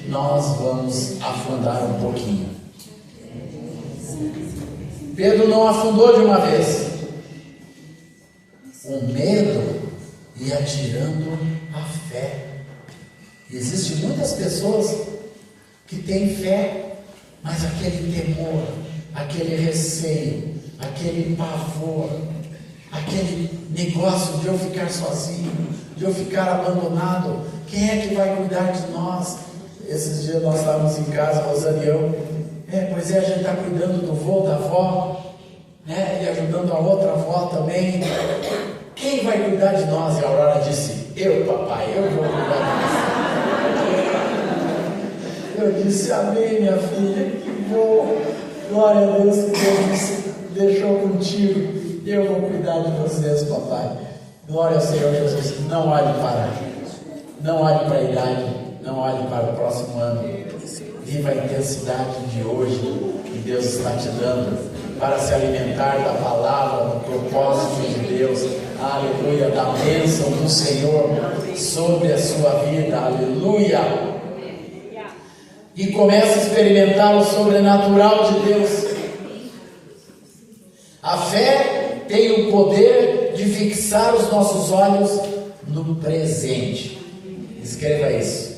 nós vamos afundar um pouquinho. Pedro não afundou de uma vez. O medo ia tirando a fé. Existem muitas pessoas que têm fé, mas aquele temor, aquele receio, aquele pavor, aquele negócio de eu ficar sozinho, de eu ficar abandonado, quem é que vai cuidar de nós? Esses dias nós estávamos em casa, Rosane e eu, pois é, a gente está cuidando do vô, da avó, né? E ajudando a outra avó também. Quem vai cuidar de nós? E a Aurora disse, eu papai, eu vou cuidar de você. Eu disse, amém minha filha, que bom, glória a Deus que Deus deixou contigo. Eu vou cuidar de vocês, papai. Glória ao Senhor Jesus. Não olhe para a idade, não olhe para o próximo ano. Viva a intensidade de hoje que Deus está te dando para se alimentar da palavra, do propósito de Deus. Aleluia, da bênção do Senhor sobre a sua vida. Aleluia. E comece a experimentar o sobrenatural de Deus. A fé tem o poder de fixar os nossos olhos no presente. Escreva isso.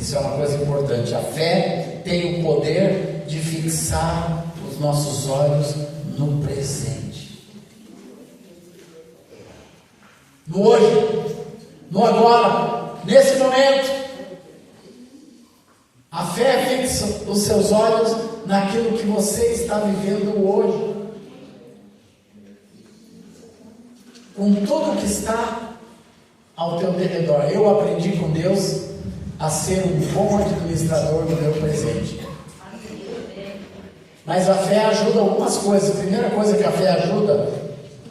Isso é uma coisa importante. A fé tem o poder de fixar os nossos olhos no presente. No hoje, no agora, nesse momento. A fé fixa os seus olhos naquilo que você está vivendo hoje. Com tudo que está ao teu derredor. Eu aprendi com Deus a ser um bom administrador do meu presente. Mas a fé ajuda algumas coisas. A primeira coisa que a fé ajuda,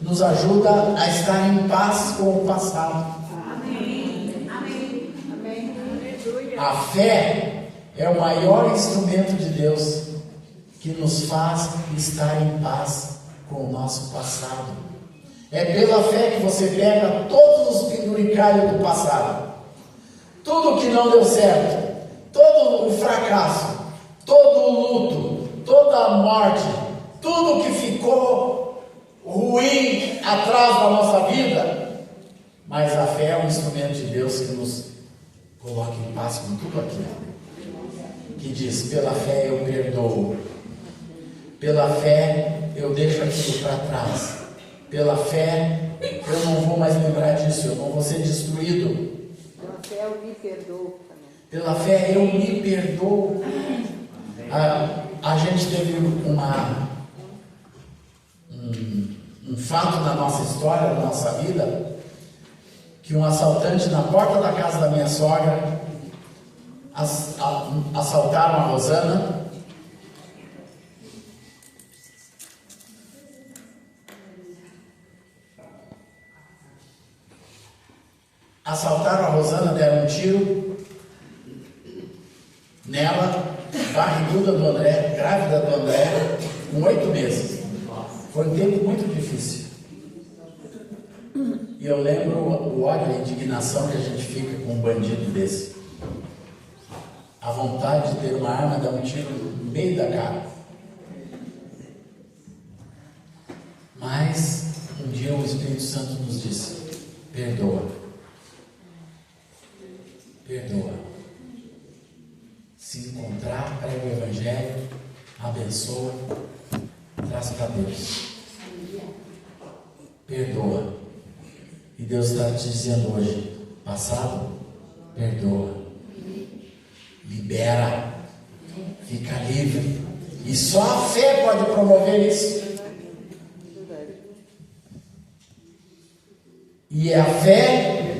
nos ajuda a estar em paz com o passado. Amém. Amém. Amém. A fé é o maior instrumento de Deus que nos faz estar em paz com o nosso passado. É pela fé que você pega todos os penduricalhos do passado, tudo que não deu certo, todo o fracasso, todo o luto, toda a morte, tudo que ficou ruim atrás da nossa vida. Mas a fé é um instrumento de Deus que nos coloca em paz com tudo aquilo. Que diz, pela fé eu perdoo, pela fé eu deixo aquilo para trás, pela fé eu não vou mais lembrar disso, eu não vou ser destruído. Pela fé eu me perdoo também. Pela fé eu me perdoo. A gente teve um fato na nossa história, na nossa vida, que um assaltante na porta da casa da minha sogra assaltaram a Rosana. Assaltaram a Rosana, deram um tiro nela, barriguda do André, grávida do André, com 8 meses. Foi um tempo muito difícil. E eu lembro o ódio e a indignação que a gente fica com um bandido desse. A vontade de ter uma arma e dar um tiro no meio da cara. Mas um dia o Espírito Santo nos disse: perdoa. Perdoa. Se encontrar, prega o Evangelho, abençoa, traz para Deus. Perdoa. E Deus está te dizendo hoje: passado, perdoa. Libera. Fica livre. E só a fé pode promover isso. E é a fé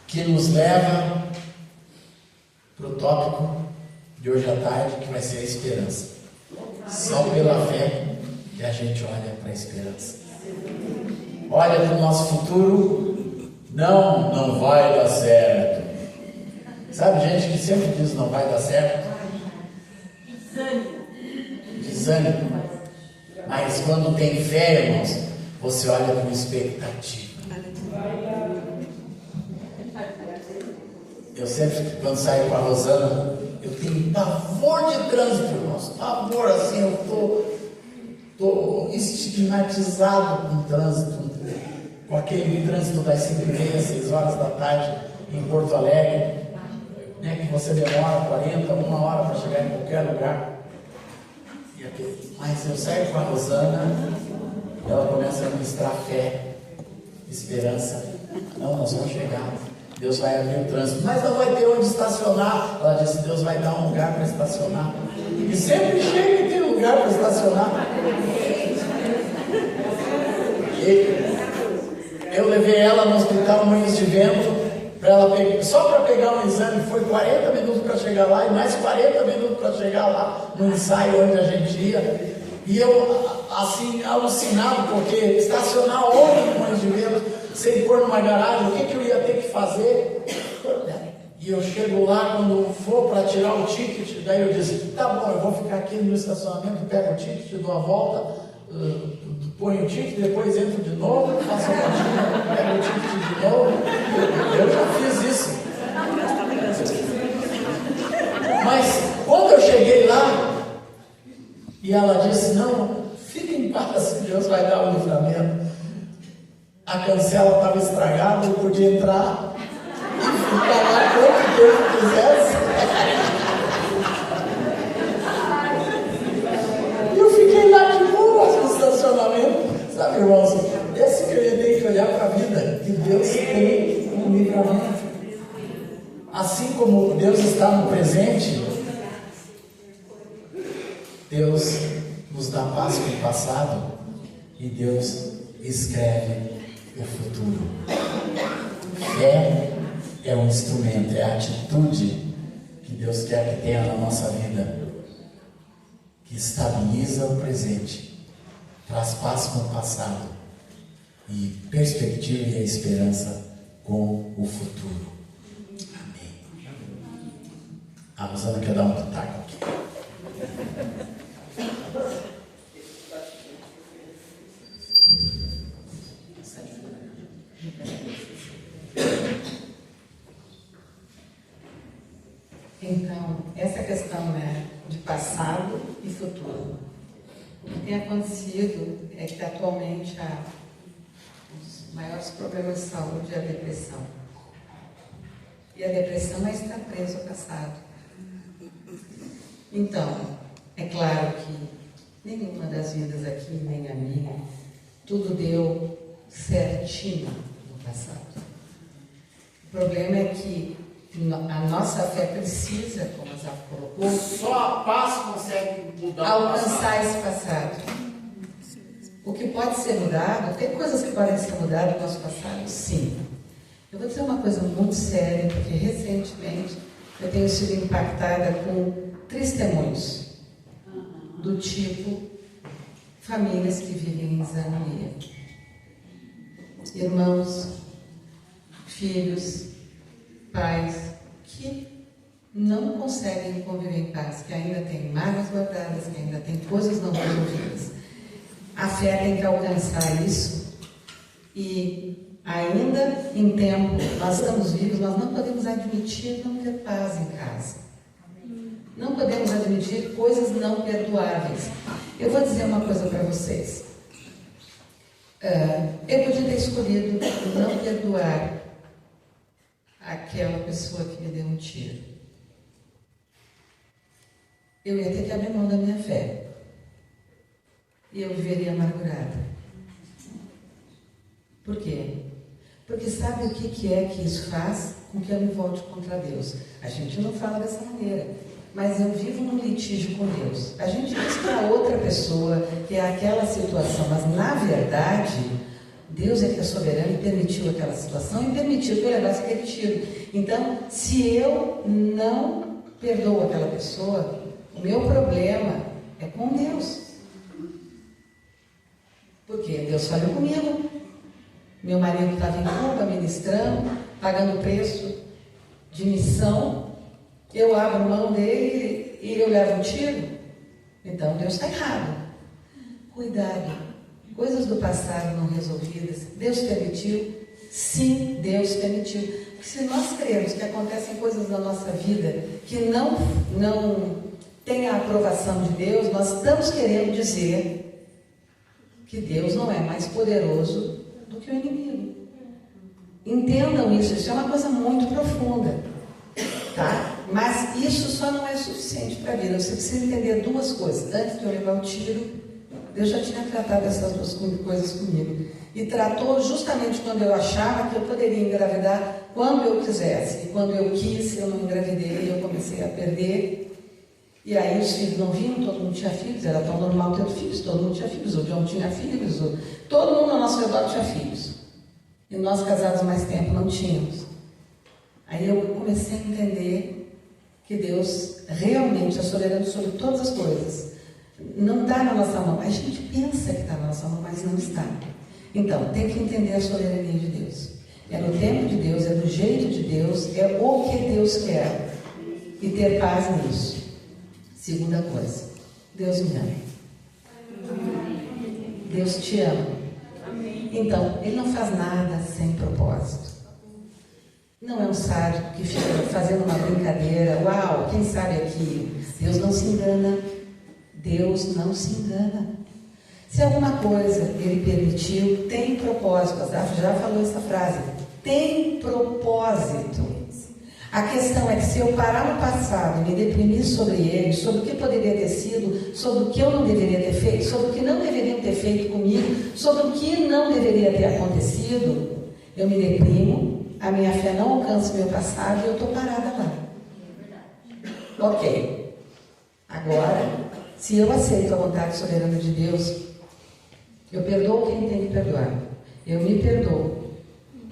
que nos leva para o tópico de hoje à tarde, que vai ser a esperança. Só pela fé que a gente olha para a esperança. Olha para o nosso futuro. Não vai dar certo. Sabe gente que sempre diz não vai dar certo? Desânimo. Mas quando tem fé, irmãos, você olha com expectativa. Eu sempre, quando saio com a Rosana, eu tenho pavor de trânsito, irmãos. Pavor, assim, eu tô estigmatizado com o trânsito. Com aquele trânsito das 5h30, 6 horas da tarde em Porto Alegre, né, que você demora 40, 1 hora para chegar em qualquer lugar. Mas eu saio com a Rosana, ela começa a ministrar fé, esperança. Não, nós vamos chegar. Deus vai abrir o trânsito, mas não vai ter onde estacionar. Ela disse: Deus vai dar um lugar para estacionar. E sempre chega e tem lugar para estacionar. Eu levei ela no hospital Moinhos de Vento, só para pegar um exame. Foi 40 minutos para chegar lá e mais 40 minutos para chegar lá no ensaio onde a gente ia. E eu, assim, alucinado, porque estacionar onde no Moinhos de Vento, sem pôr numa garagem, o que eu ia ter que fazer? E eu chego lá, quando for para tirar o ticket, daí eu disse: tá bom, eu vou ficar aqui no estacionamento, pego o ticket, dou a volta, ponho o ticket, depois entro de novo, faço a partida, pego o ticket de novo. Eu já fiz isso. Mas quando eu cheguei lá, e ela disse: não, fique em paz, Deus vai dar o livramento. A cancela estava estragada, eu podia entrar e ficar lá quanto tempo quisesse. E eu fiquei lá de boa no estacionamento. Sabe, irmãos, esse que eu tenho que olhar para a vida, que Deus tem um livramento. Assim como Deus está no presente, Deus nos dá paz com o passado e Deus escreve o futuro. Fé é um instrumento, é a atitude que Deus quer que tenha na nossa vida, que estabiliza o presente, traz paz com o passado e perspectiva e esperança com o futuro. Amém. A Rosana quer dar um pitaco aqui. Então, essa questão, né, de passado e futuro. O que tem acontecido é que atualmente os maiores problemas de saúde é a depressão. E a depressão é estar preso ao passado. Então, é claro que nenhuma das vidas aqui, nem a minha, tudo deu certinho no passado. O problema é que a nossa fé precisa, como a Zaf colocou, Só a paz consegue mudar alcançar esse passado. O que pode ser mudado, tem coisas que podem ser mudadas no nosso passado? Sim. Eu vou dizer uma coisa muito séria, porque recentemente eu tenho sido impactada com testemunhos do tipo famílias que vivem em desarmonia. Irmãos, filhos, pais que não conseguem conviver em paz, que ainda têm mágoas guardadas, que ainda têm coisas não resolvidas. A fé tem que alcançar isso e ainda em tempo, nós estamos vivos, nós não podemos admitir não ter paz em casa. Não podemos admitir coisas não perdoáveis. Eu vou dizer uma coisa para vocês. Eu podia ter escolhido não perdoar aquela pessoa que me deu um tiro. Eu ia ter que abrir mão da minha fé. E eu viveria amargurada. Por quê? Porque sabe o que é que isso faz com que eu me volte contra Deus? A gente não fala dessa maneira, mas eu vivo num litígio com Deus. A gente diz para outra pessoa que é aquela situação, mas na verdade, Deus é que é soberano e permitiu aquela situação e permitiu que eu levasse aquele tiro. Então, se eu não perdoo aquela pessoa, o meu problema é com Deus. Porque Deus falhou comigo. Meu marido estava em Cuba ministrando, pagando preço de missão. Eu abro mão dele e eu levo um tiro. Então Deus está errado. Cuidado. Coisas do passado não resolvidas. Deus permitiu? Sim, Deus permitiu. Se nós cremos que acontecem coisas na nossa vida que não tem a aprovação de Deus, nós estamos querendo dizer que Deus não é mais poderoso do que o inimigo. Entendam isso, isso é uma coisa muito profunda, tá? Mas isso só não é suficiente para a vida. Você precisa entender duas coisas. Antes de eu levar o tiro, Deus já tinha tratado essas duas coisas comigo. E tratou justamente quando eu achava que eu poderia engravidar quando eu quisesse. E quando eu quis, eu não engravidei, eu comecei a perder. E aí os filhos não vinham, todo mundo tinha filhos, era tão normal ter filhos, todo mundo tinha filhos, o John tinha filhos, todo mundo ao nosso redor tinha filhos. E nós casados mais tempo não tínhamos. Aí eu comecei a entender que Deus realmente é soberano sobre todas as coisas. Não está na nossa mão. A gente pensa que está na nossa mão, mas não está. Então, tem que entender a soberania de Deus. É no tempo de Deus, é do jeito de Deus, é o que Deus quer. E ter paz nisso. Segunda coisa, Deus me ama. Deus te ama. Então, Ele não faz nada sem propósito. Não é um sádico que fica fazendo uma brincadeira. Uau, quem sabe aqui? Deus não se engana. Deus não se engana. Se alguma coisa Ele permitiu, tem propósito. Asaf já falou essa frase. Tem propósito. A questão é que se eu parar no passado e me deprimir sobre ele, sobre o que poderia ter sido, sobre o que eu não deveria ter feito, sobre o que não deveriam ter feito comigo, sobre o que não deveria ter acontecido, eu me deprimo, a minha fé não alcança o meu passado e eu estou parada lá. Ok. Agora, se eu aceito a vontade soberana de Deus, eu perdoo quem tem que perdoar. Eu me perdoo.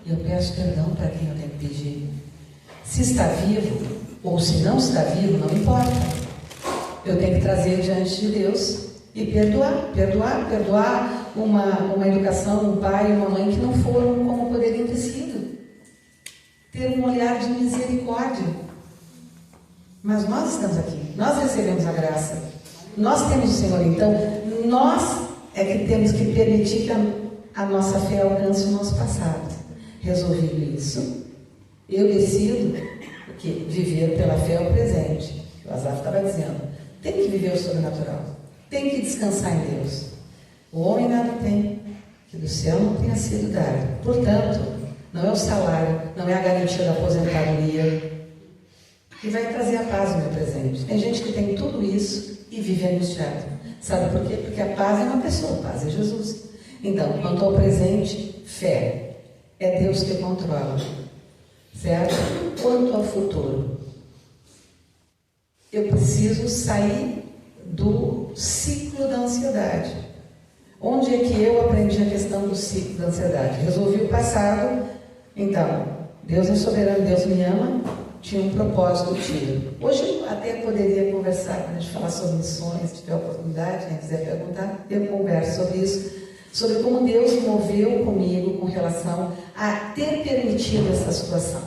Eu peço perdão para quem eu tenho que pedir. Se está vivo ou se não está vivo, não importa. Eu tenho que trazer diante de Deus e perdoar uma educação, um pai e uma mãe que não foram como poderiam ter sido. Ter um olhar de misericórdia. Mas nós estamos aqui, nós recebemos a graça, nós temos o Senhor, então nós é que temos que permitir que a nossa fé alcance o nosso passado. Resolvido isso, eu decido que viver pela fé é o presente. O Asaf estava dizendo, tem que viver o sobrenatural, tem que descansar em Deus. O homem nada tem, que do céu não tenha sido dado. Portanto, não é o salário, não é a garantia da aposentadoria que vai trazer a paz no meu presente. Tem gente que tem tudo isso e vive angustiado. Sabe por quê? Porque a paz é uma pessoa, a paz é Jesus. Então, quanto ao presente, fé. É Deus que controla. Certo? Quanto ao futuro, eu preciso sair do ciclo da ansiedade. Onde é que eu aprendi a questão do ciclo da ansiedade? Resolvi o passado, então, Deus é soberano, Deus me ama, tinha um propósito tiro. Hoje eu até poderia conversar, quando a gente falar sobre missões, se tiver oportunidade, quem quiser perguntar, eu converso sobre isso. Sobre como Deus moveu comigo com relação a ter permitido essa situação.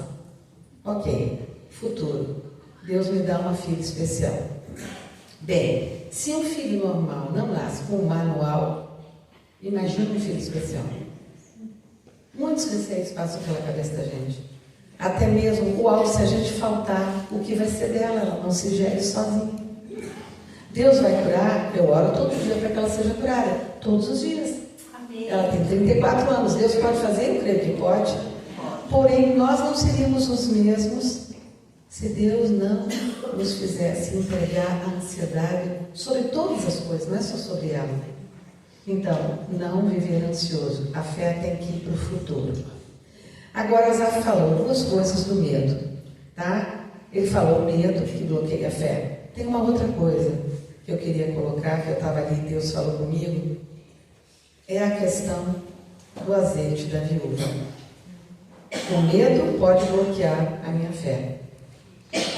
Ok, futuro. Deus me dá uma filha especial. Bem, se um filho normal não nasce com um manual, imagina um filho especial. Muitos receios passam pela cabeça da gente. Até mesmo, uau, se a gente faltar, o que vai ser dela? Ela não se gere sozinha. Deus vai curar, eu oro todo dia para que ela seja curada. Todos os dias. Ela tem 34 anos, Deus pode fazer? Eu creio que pode. Porém, nós não seríamos os mesmos se Deus não nos fizesse entregar a ansiedade sobre todas as coisas, não é só sobre ela. Então, não viver ansioso. A fé tem que ir para o futuro. Agora, Asaf falou duas coisas do medo, tá? Ele falou o medo que bloqueia a fé. Tem uma outra coisa que eu queria colocar, que eu estava ali e Deus falou comigo. É a questão do azeite da viúva. O medo pode bloquear a minha fé,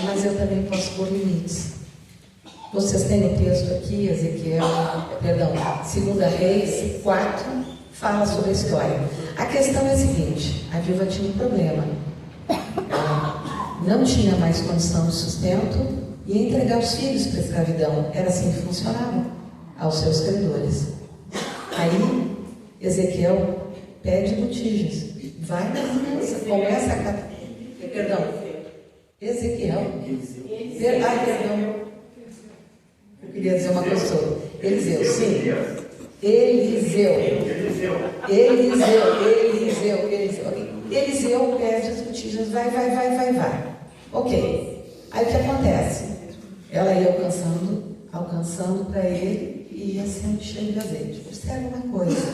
mas eu também posso pôr limites. Vocês têm um texto aqui, Ezequiel, 2 Reis 4, fala sobre a história. A questão é a seguinte, a viúva tinha um problema. Ela não tinha mais condição de sustento e ia entregar os filhos para a escravidão. Era assim que funcionava, aos seus credores. Aí, Ezequiel pede botijas. Vai na finança, começa a catar. Perdão. Ezequiel. Perdão. Eu queria dizer uma coisa sobre Eliseu, sim. Eliseu. Eliseu pede as botijas, vai. Ok. Aí o que acontece? Ela ia alcançando para ele e ia sendo cheio de azeite. Observe uma coisa,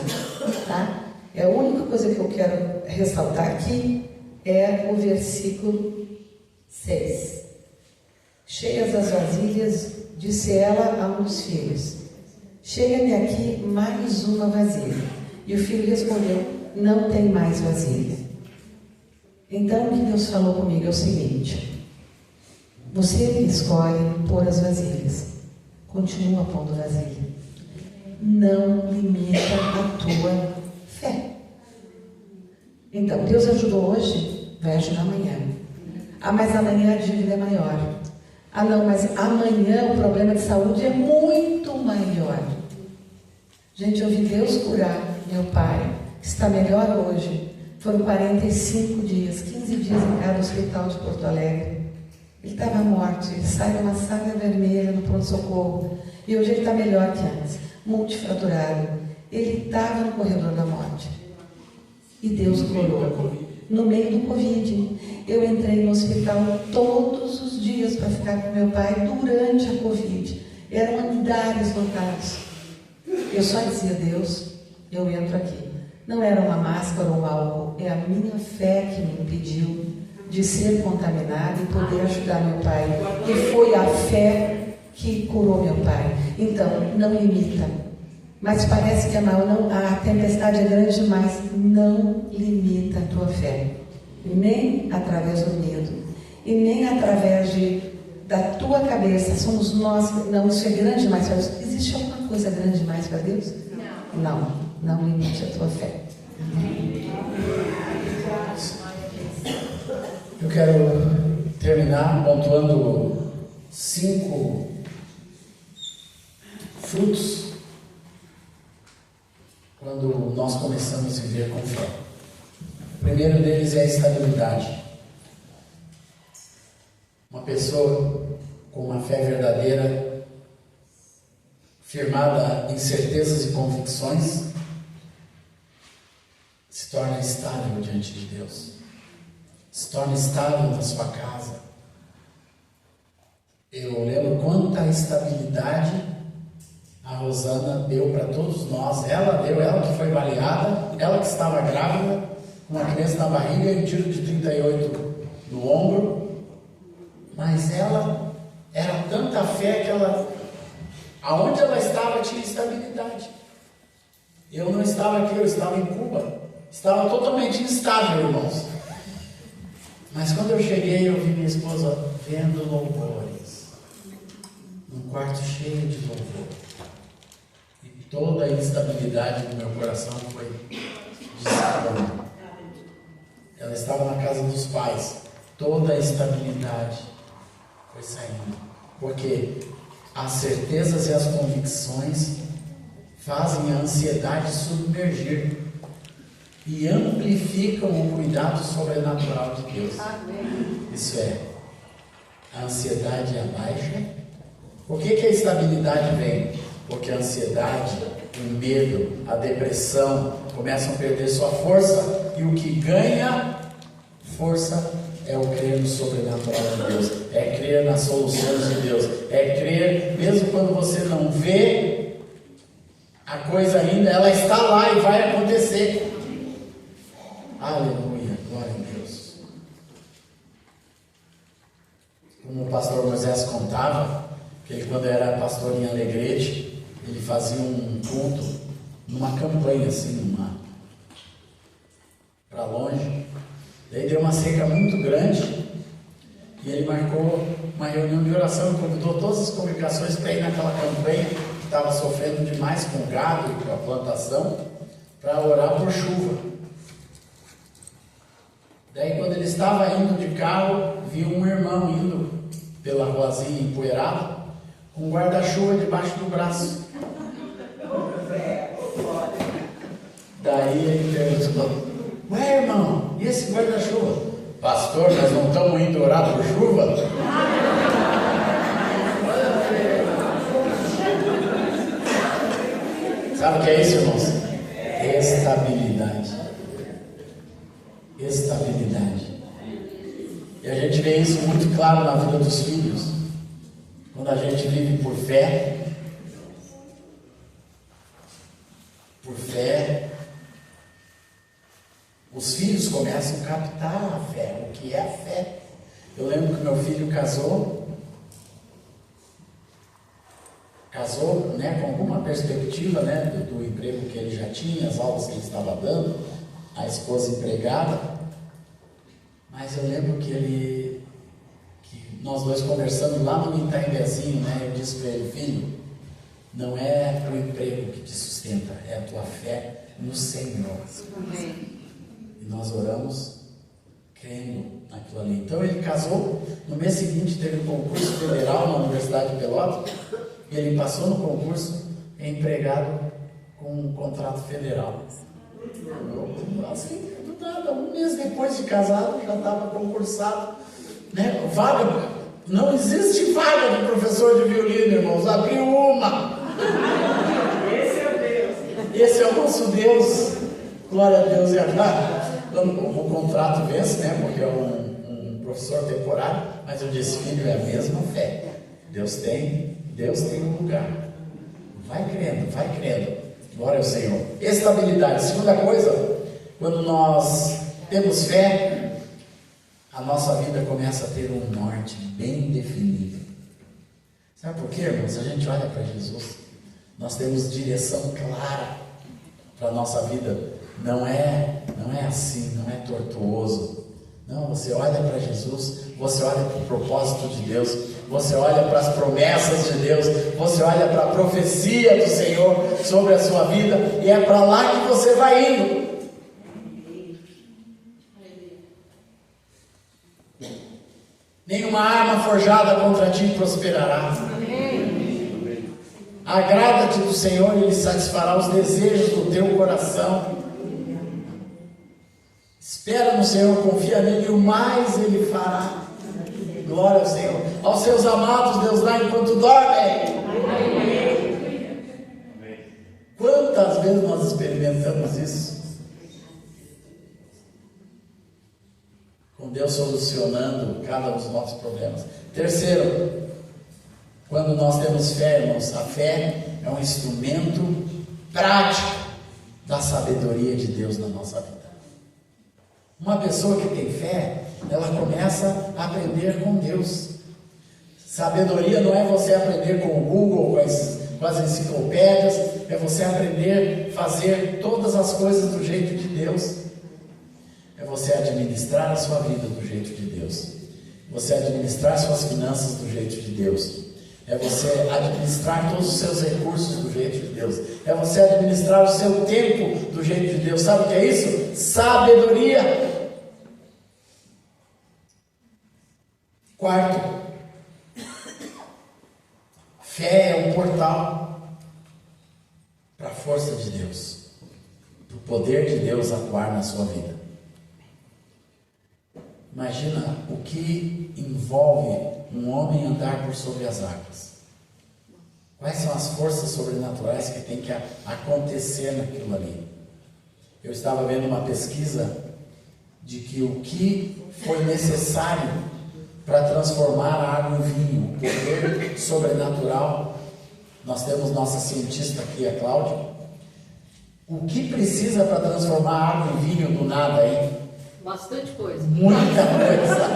tá? A única coisa que eu quero ressaltar aqui é o versículo 6. Cheias as vasilhas, disse ela a um dos filhos: chega-me aqui mais uma vasilha. E o filho respondeu: não tem mais vasilha. Então o que Deus falou comigo é o seguinte: você que escolhe pôr as vasilhas, continua pondo vasilha. Não limita a tua fé. Então, Deus ajudou hoje, vai ajudar amanhã. Ah, mas amanhã a dívida é maior. Ah, não, mas amanhã o problema de saúde é muito maior. Gente, eu vi Deus curar meu pai, que está melhor hoje. Foram 45 dias, 15 dias em cada hospital de Porto Alegre. Ele estava morto, ele sai de uma saga vermelha no pronto-socorro. E hoje ele está melhor que antes, multifraturado. Ele estava no corredor da morte. E Deus curou. No meio do Covid. Eu entrei no hospital todos os dias para ficar com meu pai durante a Covid. Eram andares lotados. Eu só dizia: Deus, eu entro aqui. Não era uma máscara ou um álcool, é a minha fé que me impediu de ser contaminado e poder ajudar meu pai. E foi a fé que curou meu pai. Então, não limita. Mas parece que é mal, não, a tempestade é grande demais. Não limita a tua fé. Nem através do medo. E nem através da tua cabeça. Somos nós. Não, isso é grande demais para Deus. Existe alguma coisa grande demais para Deus? Não limite a tua fé. Eu quero terminar pontuando 5 frutos quando nós começamos a viver com fé. O primeiro deles é a estabilidade. Uma pessoa com uma fé verdadeira, firmada em certezas e convicções, se torna estável diante de Deus, se torna estável na sua casa. Eu lembro quanta estabilidade a Rosana deu para todos nós. Ela que foi baleada, ela que estava grávida, com uma criança na barriga e um tiro de 38 no ombro, mas ela era tanta fé que aonde ela estava tinha estabilidade. Eu não estava aqui, eu estava em Cuba, estava totalmente instável, irmãos. Mas quando eu cheguei, eu vi minha esposa vendo louvores, num quarto cheio de louvor. E toda a instabilidade do meu coração foi dissipando. Ela estava na casa dos pais, toda a estabilidade foi saindo. Porque as certezas e as convicções fazem a ansiedade submergir e amplificam o cuidado sobrenatural de Deus. Amém. Isso é, a ansiedade abaixa. Por que a estabilidade vem? Porque a ansiedade, o medo, a depressão começam a perder sua força, e o que ganha força é o crer no sobrenatural de Deus, é crer nas soluções de Deus, é crer, mesmo quando você não vê a coisa ainda, ela está lá e vai acontecer. Aleluia, glória a Deus. Como o pastor Moisés contava, que ele, quando era pastor em Alegrete, ele fazia um culto numa campanha assim, para longe. Daí deu uma seca muito grande e ele marcou uma reunião de oração e convidou todas as congregações para ir naquela campanha que estava sofrendo demais com o gado e com a plantação, para orar por chuva. Daí, quando ele estava indo de carro, viu um irmão indo pela ruazinha empoeirada com um guarda-chuva debaixo do braço. Daí ele perguntou: ué, irmão, e esse guarda-chuva? pastor, nós não estamos indo orar por chuva? Sabe o que é isso, irmãos? Estabilidade. Estabilidade. E a gente vê isso muito claro na vida dos filhos. Quando a gente vive por fé, os filhos começam a captar a fé, o que é a fé. Eu lembro que meu filho casou, né, com alguma perspectiva, né, do emprego que ele já tinha, as aulas que ele estava dando, a esposa empregada. Mas eu lembro que nós dois conversando lá no Itaimbezinho, né, eu disse para ele: filho, não é o emprego que te sustenta, é a tua fé no Senhor. Amém. E nós oramos crendo naquilo ali. Então ele casou, no mês seguinte teve um concurso federal na Universidade de Pelotas, e ele passou no concurso, é empregado com um contrato federal. Assim, do nada, um mês depois de casado, já estava concursado, né? Vaga, não existe vaga de professor de violino, irmãos, abriu uma. Esse é o Deus. Esse é o nosso Deus, glória a Deus. E agora, o contrato vence, né? Porque é um professor temporário, mas eu disse: filho, é a mesma fé. Deus tem um lugar. Vai crendo. Glória ao Senhor. Estabilidade. Segunda coisa, quando nós temos fé, a nossa vida começa a ter um norte bem definido. Sabe por quê, irmãos? A gente olha para Jesus, nós temos direção clara para a nossa vida. Não é assim, não é tortuoso. Não, você olha para Jesus, você olha para o propósito de Deus, você olha para as promessas de Deus, você olha para a profecia do Senhor sobre a sua vida, e é para lá que você vai indo. Nenhuma arma forjada contra ti prosperará. Agrada-te do Senhor e Ele satisfará os desejos do teu coração. Espera no Senhor, confia nele, e o mais Ele fará. Glória ao Senhor. Aos seus amados Deus dá enquanto dormem. Quantas vezes nós experimentamos isso? Com Deus solucionando cada um dos nossos problemas. Terceiro, quando nós temos fé, irmãos, a fé é um instrumento prático da sabedoria de Deus na nossa vida. Uma pessoa que tem fé, ela começa a aprender com Deus. Sabedoria não é você aprender com o Google, com as enciclopédias, é você aprender a fazer todas as coisas do jeito de Deus. É você administrar a sua vida do jeito de Deus. Você administrar suas finanças do jeito de Deus. É você administrar todos os seus recursos do jeito de Deus. É você administrar o seu tempo do jeito de Deus. Sabe o que é isso? Sabedoria. Quarto, fé é um portal para a força de Deus, para o poder de Deus atuar na sua vida. Imagina o que envolve um homem andar por sobre as águas. Quais são as forças sobrenaturais que tem que acontecer naquilo ali? Eu estava vendo uma pesquisa de que o que foi necessário para transformar a água em vinho, o poder sobrenatural. Nós temos nossa cientista aqui, a Cláudia. O que precisa para transformar a água em vinho do nada, hein? Bastante coisa. Muita coisa.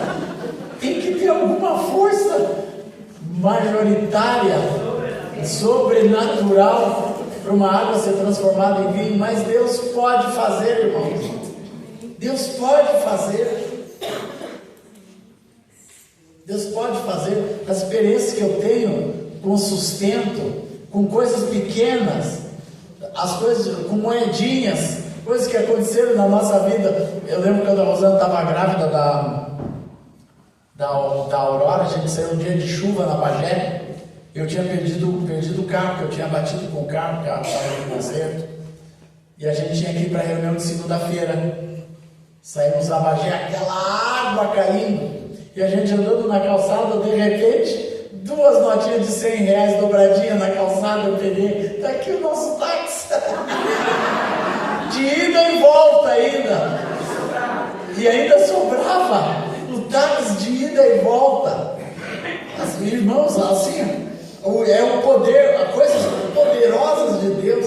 Tem que ter alguma força majoritária, sobrenatural, para uma água ser transformada em vinho. Mas Deus pode fazer, irmãos. Deus pode fazer. Deus pode fazer. As experiências que eu tenho com sustento, com coisas pequenas, as coisas com moedinhas, coisas que aconteceram na nossa vida. Eu lembro quando a Rosana estava grávida da Aurora, a gente saiu um dia de chuva na Bagé. Eu tinha perdido o carro, que eu tinha batido com o carro estava em conserto. E a gente tinha que ir para a reunião de segunda-feira. Saímos a Bagé, aquela água caindo, e a gente andando na calçada, de repente, 2 notinhas de R$100 dobradinha na calçada, eu peguei, tá aqui o nosso táxi, de ida e volta ainda, e ainda sobrava o táxi de ida e volta. As irmãos, assim, é o poder, coisas poderosas de Deus,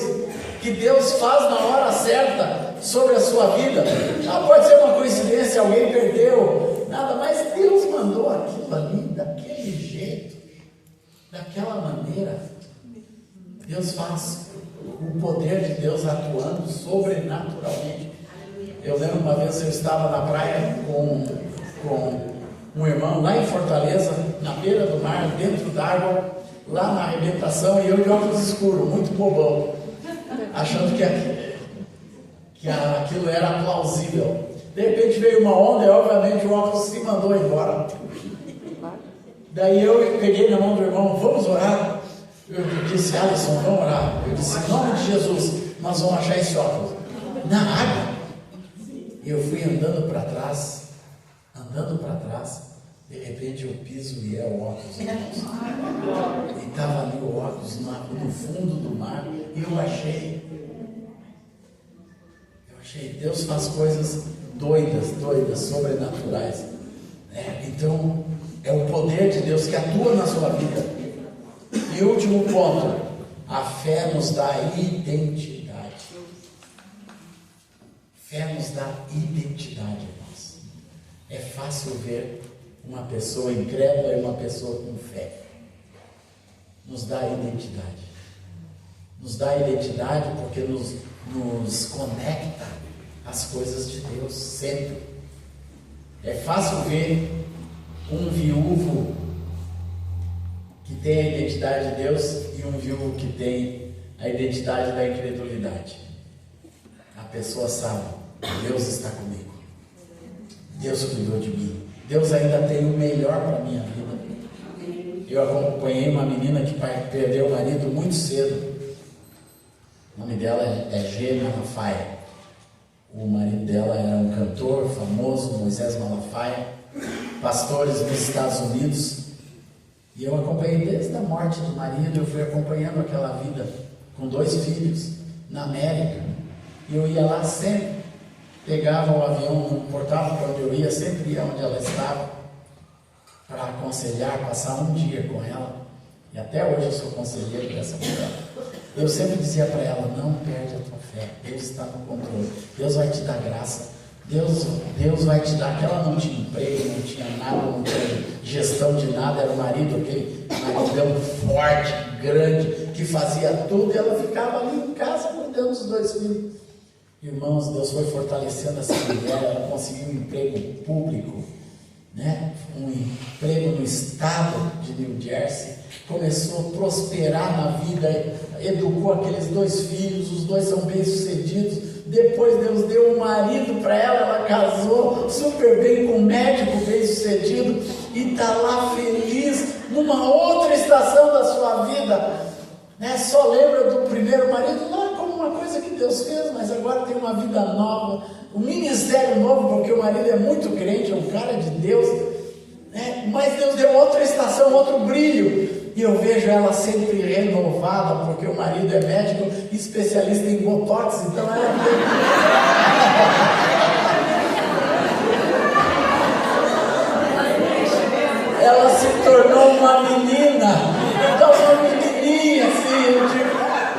que Deus faz na hora certa sobre a sua vida. Pode ser uma coincidência, alguém perdeu, nada, mas Deus mandou aquilo ali, daquele jeito, daquela maneira. Deus faz, o poder de Deus atuando sobrenaturalmente. Eu lembro uma vez eu estava na praia com um irmão lá em Fortaleza, na beira do mar, dentro d'água, lá na arrebentação, e eu de óculos escuros, muito bobão, achando que aquilo era plausível. De repente veio uma onda e obviamente o óculos se mandou embora. Daí eu peguei na mão do irmão, vamos orar? Eu disse, Alisson, vamos orar. Eu disse, em nome de Jesus, nós vamos achar esse óculos na água. E eu fui andando para trás, de repente eu piso e é o óculos. E estava ali o óculos no fundo do mar, e eu achei, Deus faz coisas doidas, sobrenaturais. Então, é o poder de Deus que atua na sua vida. E último ponto, a fé nos dá identidade. Fé nos dá identidade, irmãos. É fácil ver uma pessoa incrédula e uma pessoa com fé. Nos dá identidade. Nos dá identidade porque nos conecta às coisas de Deus sempre. É fácil ver um viúvo que tem a identidade de Deus e um viúvo que tem a identidade da incredulidade. A pessoa sabe, Deus está comigo. Deus cuidou de mim. Deus ainda tem o melhor para a minha vida. Eu acompanhei uma menina que perdeu o marido muito cedo. O nome dela é G. Malafaia. O marido dela era um cantor famoso, Moisés Malafaia, pastores nos Estados Unidos. E eu acompanhei desde a morte do marido, eu fui acompanhando aquela vida com 2 filhos na América. E eu ia lá sempre, pegava o avião, não importava para onde eu ia, sempre ia onde ela estava, para aconselhar, passar um dia com ela. E até hoje eu sou conselheiro dessa mulher. Eu sempre dizia para ela, não perde a tua fé, Deus está no controle, Deus vai te dar graça, Deus vai te dar, que ela não tinha emprego, não tinha nada, não tinha gestão de nada, era o marido, aquele maridão forte, grande, que fazia tudo, e ela ficava ali em casa cuidando dos 2 filhos. Irmãos, Deus foi fortalecendo essa mulher, ela conseguiu um emprego público, um emprego no estado de New Jersey, começou a prosperar na vida, educou aqueles 2 filhos, os 2 são bem-sucedidos. Depois Deus deu um marido para ela casou super bem com um médico bem-sucedido e está lá feliz numa outra estação da sua vida. Só lembra do primeiro marido, não é como uma coisa que Deus fez, mas agora tem uma vida nova, um ministério novo, porque o marido é muito crente, é um cara de Deus, mas Deus deu outra estação, outro brilho. E eu vejo ela sempre renovada, porque o marido é médico, especialista em botox, então ela se tornou uma menina, então uma menininha assim, eu digo,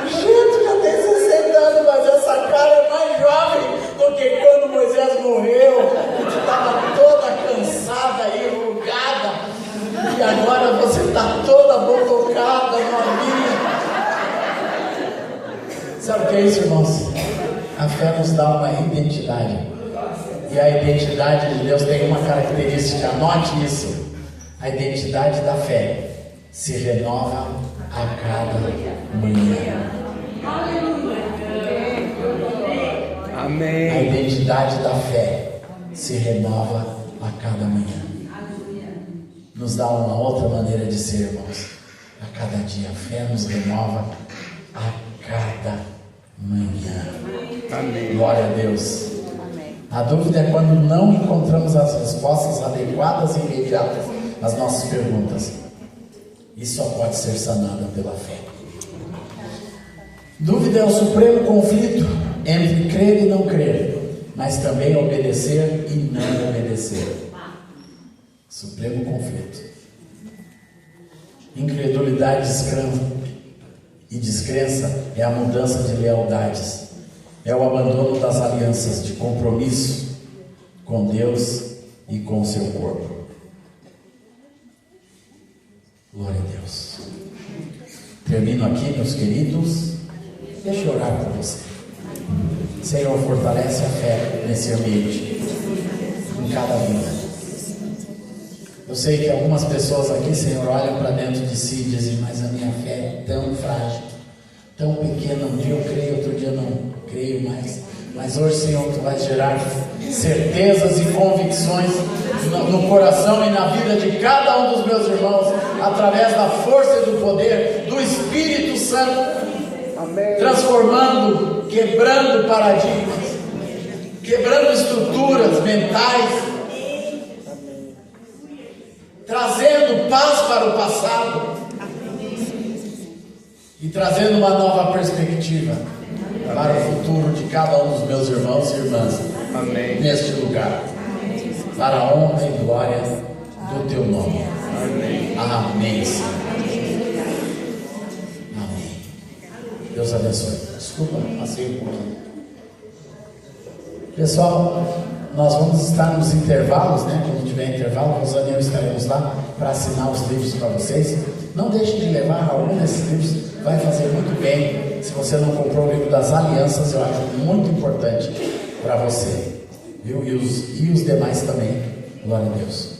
gente, já tem 60 anos, mas essa cara é mais jovem do que quando Moisés morreu, você estava toda cansada e enrugada, e agora você está toda botocada, novinha. Sabe o que é isso, irmãos? A fé nos dá uma identidade. E a identidade de Deus tem uma característica, anote isso. A identidade da fé se renova a cada manhã. Amém. A identidade da fé se renova a cada manhã. Nos dá uma outra maneira de ser, irmãos. A cada dia, a fé nos renova a cada manhã. Amém. Glória a Deus. A dúvida é quando não encontramos as respostas adequadas e imediatas às nossas perguntas. Isso só pode ser sanada pela fé. Dúvida é o supremo conflito entre crer e não crer, mas também obedecer e não obedecer. Supremo conflito. Incredulidade e descrença é a mudança de lealdades, é o abandono das alianças de compromisso com Deus e com o seu corpo. Glória a Deus. Termino aqui, meus queridos. Deixa eu orar por você. Senhor, fortalece a fé nesse ambiente, em cada vida. Eu sei que algumas pessoas aqui, Senhor, olham para dentro de si e dizem: mas a minha fé é tão frágil, tão pequena. Um dia eu creio, outro dia não creio mais. Mas hoje, Senhor, Tu vai gerar certezas e convicções no coração e na vida de cada um dos meus irmãos, através da força e do poder do Espírito Santo. Amém. Transformando, quebrando paradigmas, quebrando estruturas mentais, trazendo paz para o passado e trazendo uma nova perspectiva para o futuro de cada um dos meus irmãos e irmãs. Amém. Neste lugar, para a honra e glória do Teu nome. Amém. Amém, Senhor. Amém. Deus abençoe. Desculpa, passei um pouquinho. Pessoal, nós vamos estar nos intervalos, né? Quando tiver intervalo, Rosane e eu estaremos lá para assinar os livros para vocês. Não deixe de levar algum desses livros, vai fazer muito bem. Se você não comprou o livro das alianças, eu acho muito importante para você, viu? E os demais também. Glória a Deus.